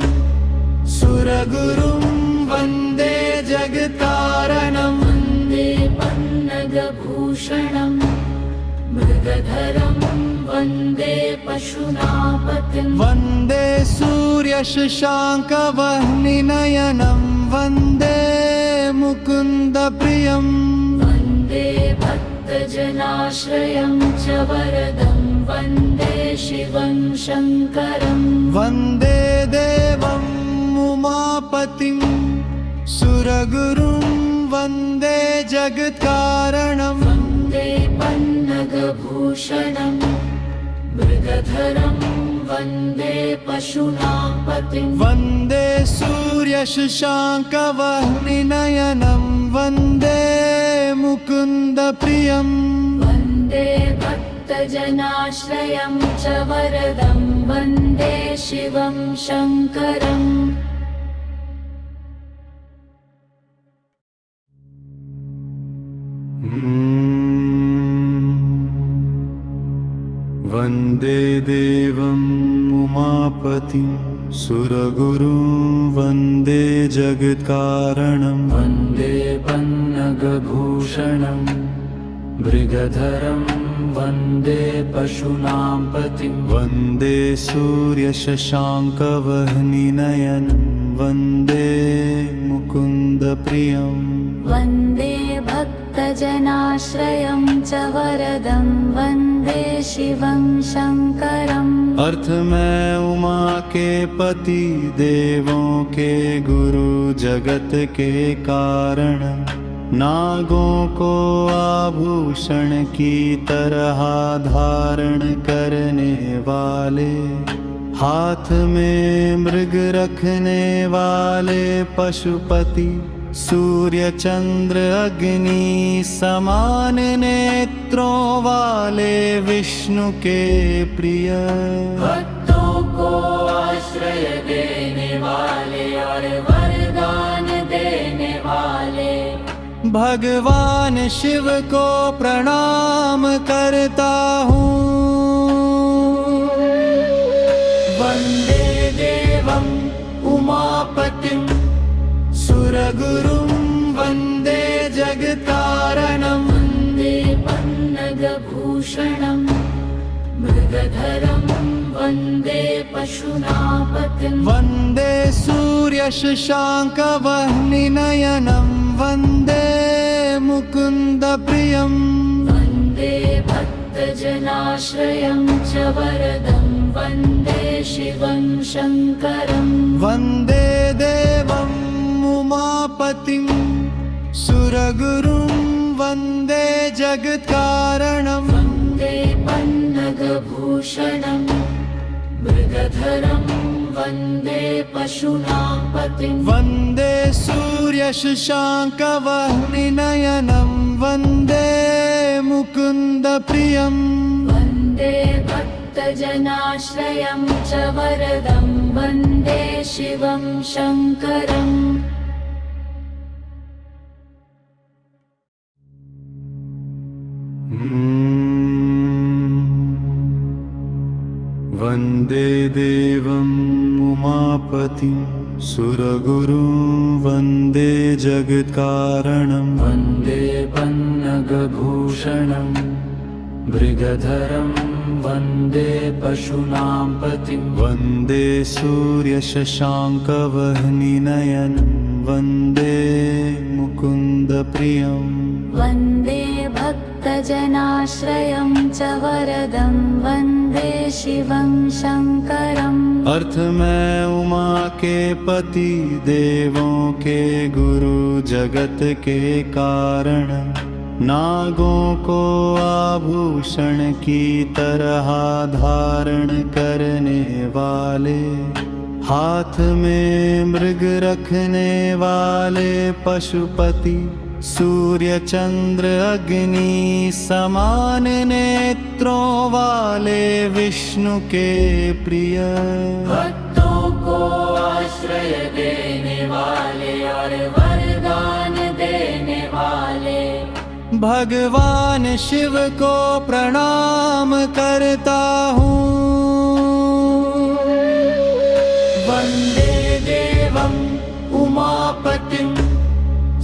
सुरगुरुं वन्दे जगत्कारणं वन्दे पन्नगभूषणं मृगधरं वन्दे पशूनापतिं वन्दे सूर्यशशाङ्कवह्निनयनं वन्दे मुकुन्दप्रियम् वन्दे भक्तजनाश्रयं च वरदं वन्दे शिवं शङ्करं वन्दे देवम् उमापतिं सुरगुरुं वन्दे जगत्कारणं वन्दे पन्नगभूषणं मृगधरं वन्दे पशूनापतिं वन्दे सूर्यशशाङ्कवह्निनयनं वन्दे मुकुन्दप्रियम् वन्दे भक्तजनाश्रयं च वरदं वन्दे शिवं शङ्करम् वन्दे देवम् उमापतिं सुरगुरुं वन्दे जगत्कारणं वन्दे पन्नगभूषणं मृगधरं वन्दे पशूनां पतिं वन्दे सूर्यशशाङ्कवह्निनयनं वन्दे मुकुन्दप्रियम् वन्दे भक्तजनाश्रयं च वरदं वन्दे शिवं शङ्करम् अर्थ में उमा के पति देवों के गुरु जगत के कारण नागों को आभूषण की तरह धारण करने वाले हाथ में मृग रखने वाले पशुपति सूर्य चंद्र अग्नि समान नेत्रों वाले विष्णु के प्रिय भक्तों को आश्रय देने वाले और वरदान देने वाले भगवान शिव को प्रणाम करता हूँ। वन्दे देवम् उमापतिं सुरगुरुं वन्दे जगत्कारणं वन्दे पन्नगभूषणं मृगधरं वन्दे पशूनां पतिं वन्दे सूर्यशशाङ्कवह्निनयनं वन्दे मुकुन्दप्रियम् वन्दे भक्तजनाश्रयं च वरदं वन्दे शिवं शङ्करम् वन्दे देवम् उमापतिं सुरगुरुं वन्दे जगत्कारणं वन्दे पन्नगभूषणं मृगधरं वन्दे पशूनां पतिं वन्दे सूर्यशशाङ्कवह्निनयनं वन्दे मुकुन्दप्रियम् वन्दे भक्तजनाश्रयं च वरदं वन्दे शिवं शङ्करम् वन्दे देवम् उमापतिं सुरगुरुं वन्दे जगत्कारणं वन्दे पन्नगभूषणं मृगधरं वन्दे पशूनां पतिं वन्दे सूर्यशशाङ्कवह्निनयनं वन्दे मुकुन्दप्रियम् वन्दे भक्तजनाश्रयं च वरदं वन्दे शिवं शङ्करम् अर्थ में उमा के पति देवों के गुरु जगत के कारण नागों को आभूषण की तरह धारण करने वाले हाथ में मृग रखने वाले पशुपति सूर्य चंद्र अग्नि समान नेत्रों वाले विष्णु के प्रिय भक्तों को आश्रय देने वाले और वरदान देने वाले भगवान शिव को प्रणाम करता हूँ। वन्दे देवम् उमापतिं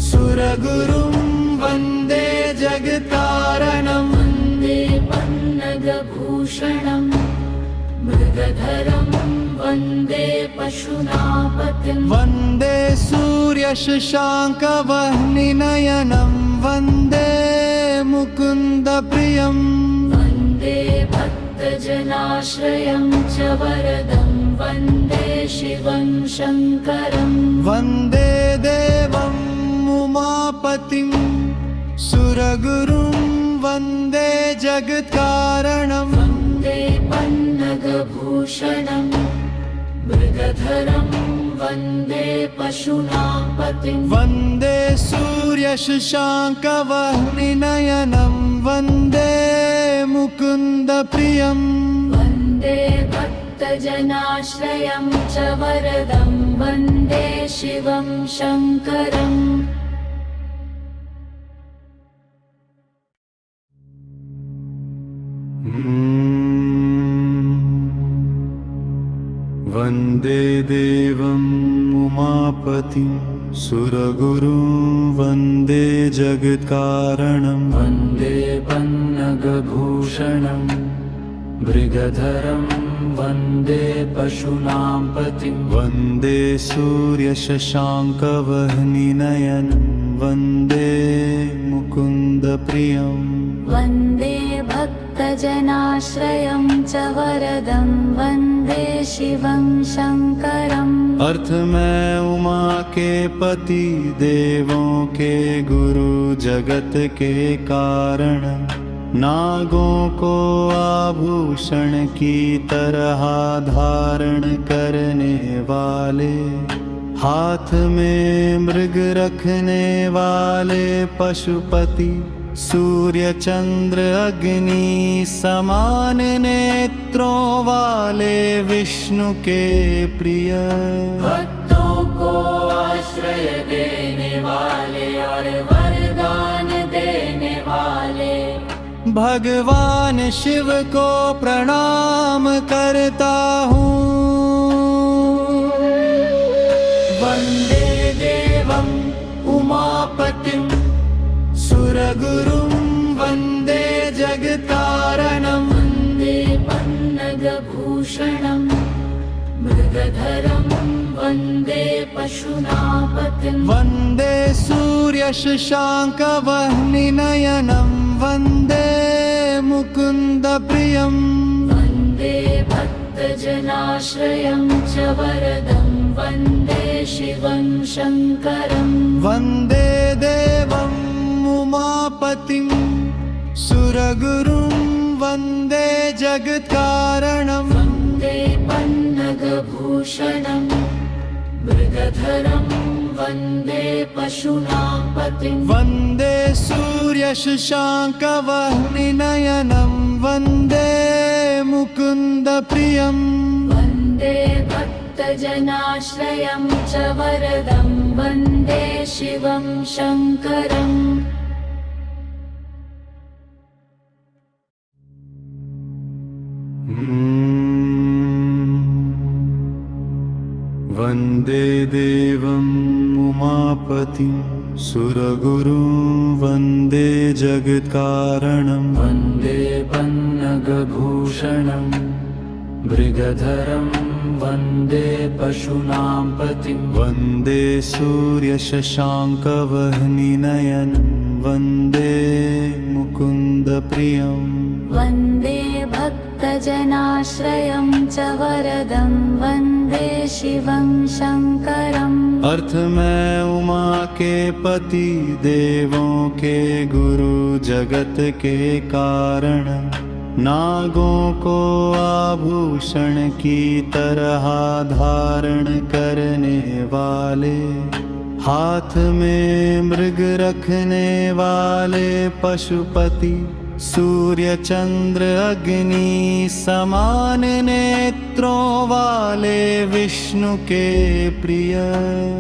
सुरगुरुं वन्दे जगत्कारणं वन्दे पन्नगभूषणं मृगधरं वन्दे पशूनां पतिं वन्दे सूर्यशशाङ्कवह्निनयनं वन्दे मुकुन्दप्रियम् वन्दे भक्तजनाश्रयं च वरदं वन्दे शिवं शङ्करम् वन्दे देवम् उमापतिं सुरगुरुं वन्दे जगत्कारणं वन्दे पन्नगभूषणं मृगधरं वन्दे पशूनां पतिं वन्दे सूर्यशशाङ्कवह्निनयनं वन्दे मुकुन्दप्रियम् वन्दे भक्तजनाश्रयं च वरदं वन्दे शिवं शङ्करम् वन्दे देवम् उमापतिं सुरगुरुं वन्दे जगत्कारणं वन्दे पन्नगभूषणं मृगधरं वन्दे पशूनां पतिं वन्दे सूर्यशशाङ्कवह्निनयनं वन्दे मुकुन्दप्रियम् वन्दे भक्तजनाश्रयं च वरदं वन्दे शिवं शङ्करम् अर्थ में उमा के पति देवों के गुरु जगत के कारण नागों को आभूषण की तरह धारण करने वाले हाथ में मृग रखने वाले पशुपति सूर्य चंद्र अग्नि समान नेत्रों वाले विष्णु के प्रिय भक्तों को आश्रय देने वाले और वरदान देने वाले भगवान शिव को प्रणाम करता हूँ। वन्दे देवम् उमापतिं सुरगुरुं वन्दे जगत्कारणं वन्दे पन्नगभूषणं मृगधरं वन्दे पशूनापतिं वन्दे सूर्यशशाङ्कवह्निनयनं वन्दे मुकुन्दप्रियम् वन्दे भक्तजनाश्रयं च वरदं वन्दे शिवं शङ्करं वन्दे देवम् उमापतिं सुरगुरुं वन्दे जगत्कारणं वन्दे पन्नगभूषणं मृगधरं वन्दे पशूनापतिं वन्दे सूर्यशशाङ्कवह्निनयनं वन्दे मुकुन्दप्रियम् वन्दे भक्तजनाश्रयं च वरदं वन्दे शिवं शङ्करम् वन्दे देवम् उमापतिं सुरगुरुं वन्दे जगत्कारणं वन्दे पन्नगभूषणं मृगधरं वन्दे पशूनां पतिं वन्दे सूर्यशशाङ्कवह्निनयनं वन्दे मुकुन्दप्रियम् वन्दे भक्तजनाश्रयं च वरदं वन्दे शिवं शङ्करम् अर्थ में उमा के पति देवों के गुरु जगत के कारण नागों को आभूषण की तरह धारण करने वाले हाथ में मृग रखने वाले पशुपति सूर्य चंद्र अग्नि समान नेत्रों वाले विष्णु के प्रिय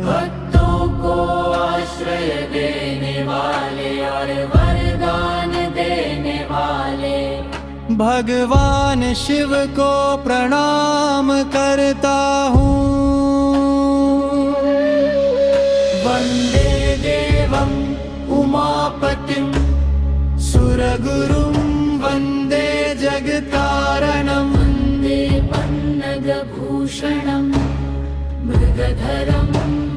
भक्तों को आश्रय देने वाले और वरदान देने वाले भगवान शिव को प्रणाम करता हूँ। वन्दे देवम् उमापतिं सुरगुरुं वन्दे जगत्कारणं वन्दे पन्नगभूषणं मृगधरं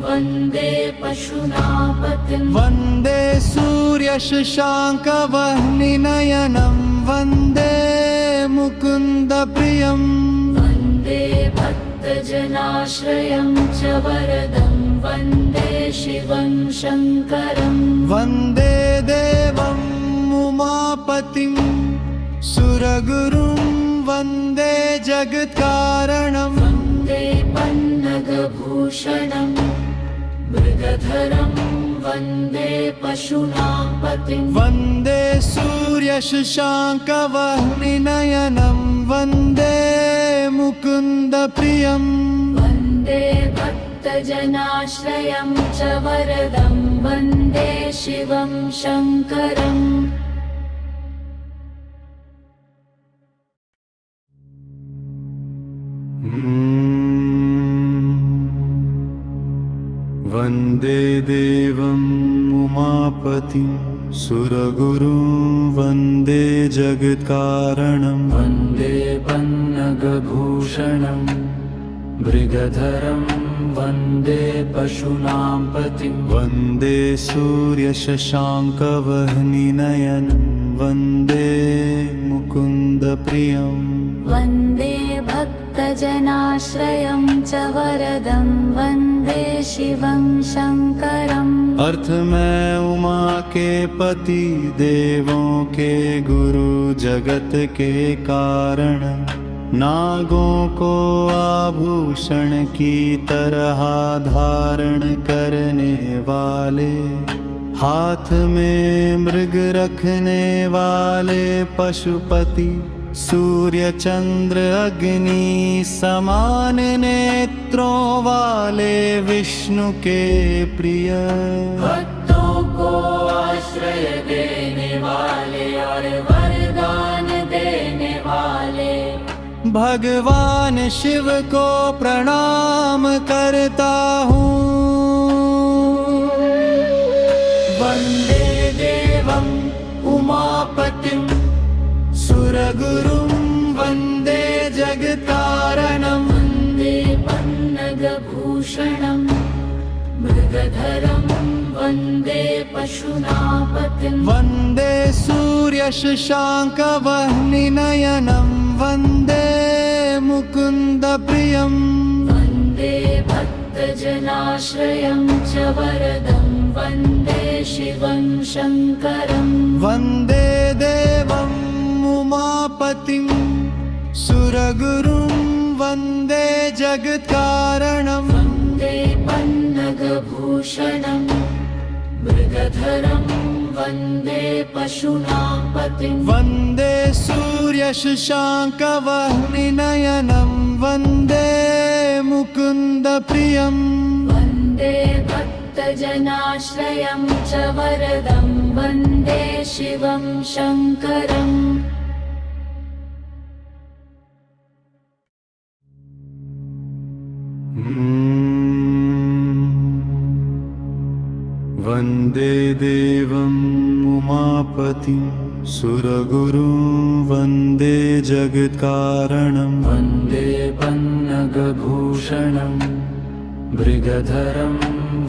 वन्दे पशूनापतिं वन्दे सूर्यशशाङ्कवह्निनयनं वन्दे मुकुन्दप्रियम् वन्दे भक्तजनाश्रयं च वरदं वन्दे शिवं शङ्करं वन्दे देवम् उमापतिं सुरगुरुं वन्दे जगत्कारणं वन्दे पन्नगभूषणं मृगधरं वन्दे पशूनापतिं वन्दे सूर्यशशाङ्कवह्निनयनं वन्दे मुकुन्दप्रियम् वन्दे भक्तजनाश्रयं च वरदं वन्दे शिवं शङ्करम् वन्दे देवम् उमापतिं सुरगुरुं वन्दे जगत्कारणं वन्दे पन्नगभूषणं मृगधरं वन्दे पशूनां पतिं वन्दे सूर्यशशाङ्कवह्निनयनं वन्दे मुकुन्दप्रियम् वन्दे भक्तजनाश्रयं च वरदं वन्दे शिवं शङ्करम् अर्थ में उमा के पति देवों के गुरु जगत के कारण नागों को आभूषण की तरह धारण करने वाले हाथ में मृग रखने वाले पशुपति सूर्य चंद्र अग्नि समान नेत्रों वाले विष्णु के प्रिय भक्तों को आश्रय देने वाले और वरदान देने वाले भगवान शिव को प्रणाम करता हूँ। वन्दे देवम् उमापतिं सुरगुरुं वन्दे जगत्कारणं वन्दे पन्नगभूषणं मृगधरं वन्दे पशूनापतिं वन्दे सूर्यशशाङ्कवह्निनयनं वन्दे मुकुन्दप्रियम् वन्दे भक्तजनाश्रयं च वरदं वन्दे शिवं शङ्करं वन्दे देवम् उमापतिं सुरगुरुं वन्दे जगत्कारणं वन्दे पन्नगभूषणं मृगधरं वन्दे पशूनापतिं वन्दे सूर्यशशाङ्कवह्निनयनं वन्दे मुकुन्दप्रियम् वन्दे भक्तजनाश्रयं च वरदं वन्दे शिवं शङ्करम् वन्दे देवम् उमापतिं सुरगुरुं वन्दे जगत्कारणं वन्दे पन्नगभूषणं मृगधरं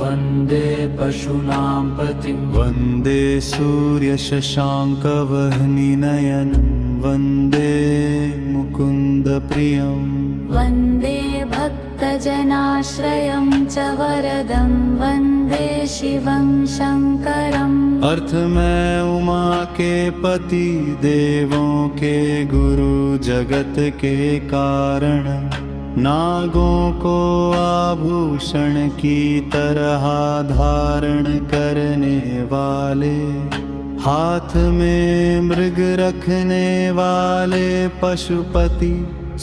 वन्दे पशूनां पतिं वन्दे सूर्यशशाङ्कवह्निनयनं वन्दे मुकुन्दप्रियम् वन्दे भक्तजनाश्रयं च वरदं वन्दे शिवं शङ्करम् अर्थ में उमा के पति देवों के गुरु जगत के कारण नागों को आभूषण की तरह धारण करने वाले हाथ में मृग रखने वाले पशुपति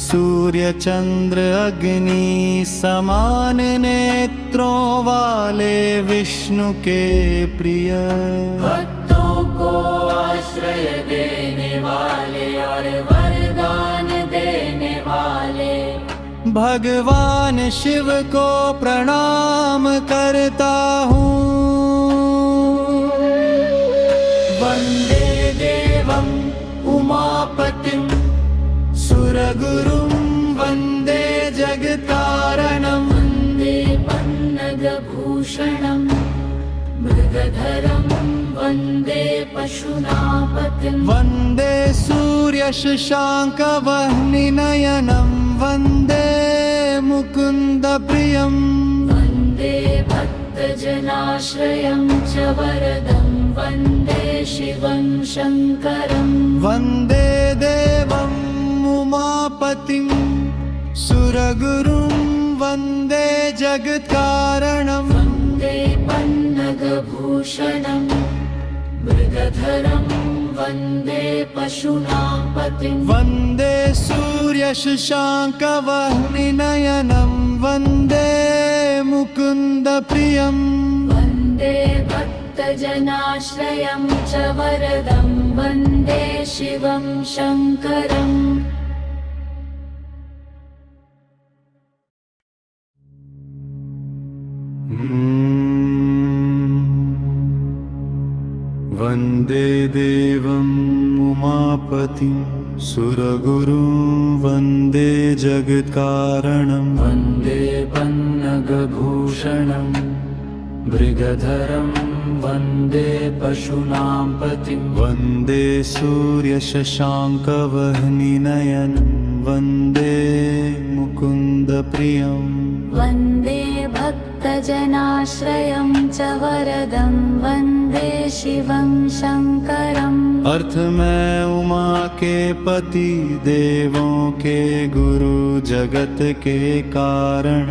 सूर्य चंद्र अग्नि समान नेत्रों वाले विष्णु के प्रिय भक्तों को आश्रय देने वाले और वरदान देने वाले भगवान शिव को प्रणाम करता हूँ। वन्दे देवम् उमापतिं सुरगुरुं वन्दे जगत्कारणं वन्दे पन्नगभूषणं मृगधरं वन्दे पशूनापतिं वन्दे सूर्यशशाङ्कवह्निनयनं वन्दे मुकुन्दप्रियम् वन्दे भक्तजनाश्रयं च वरदं वन्दे शिवं शङ्करं वन्दे देवम् उमापतिं सुरगुरुं वन्दे जगत्कारणं वन्दे पन्नगभूषणं मृगधरं वन्दे पशूनापतिं वन्दे सूर्यशशाङ्कवह्निनयनं वन्दे मुकुन्दप्रियम् वन्दे भक्तजनाश्रयं च वरदं वन्दे शिवं शङ्करम् वन्दे देवम् उमापतिं सुरगुरुं वन्दे जगत्कारणं वन्दे पन्नगभूषणं मृगधरं वन्दे पशूनां पतिं वन्दे सूर्यशशाङ्कवह्निनयनं वन्दे मुकुन्दप्रियम् वन्दे भक्तजनाश्रयं च वरदं वन्दे शिवं शङ्करम् अर्थ में उमा के पति देवों के गुरु जगत के कारण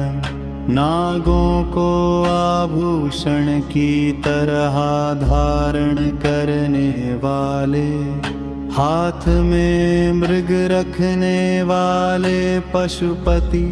नागों को आभूषण की तरह धारण करने वाले हाथ में मृग रखने वाले पशुपति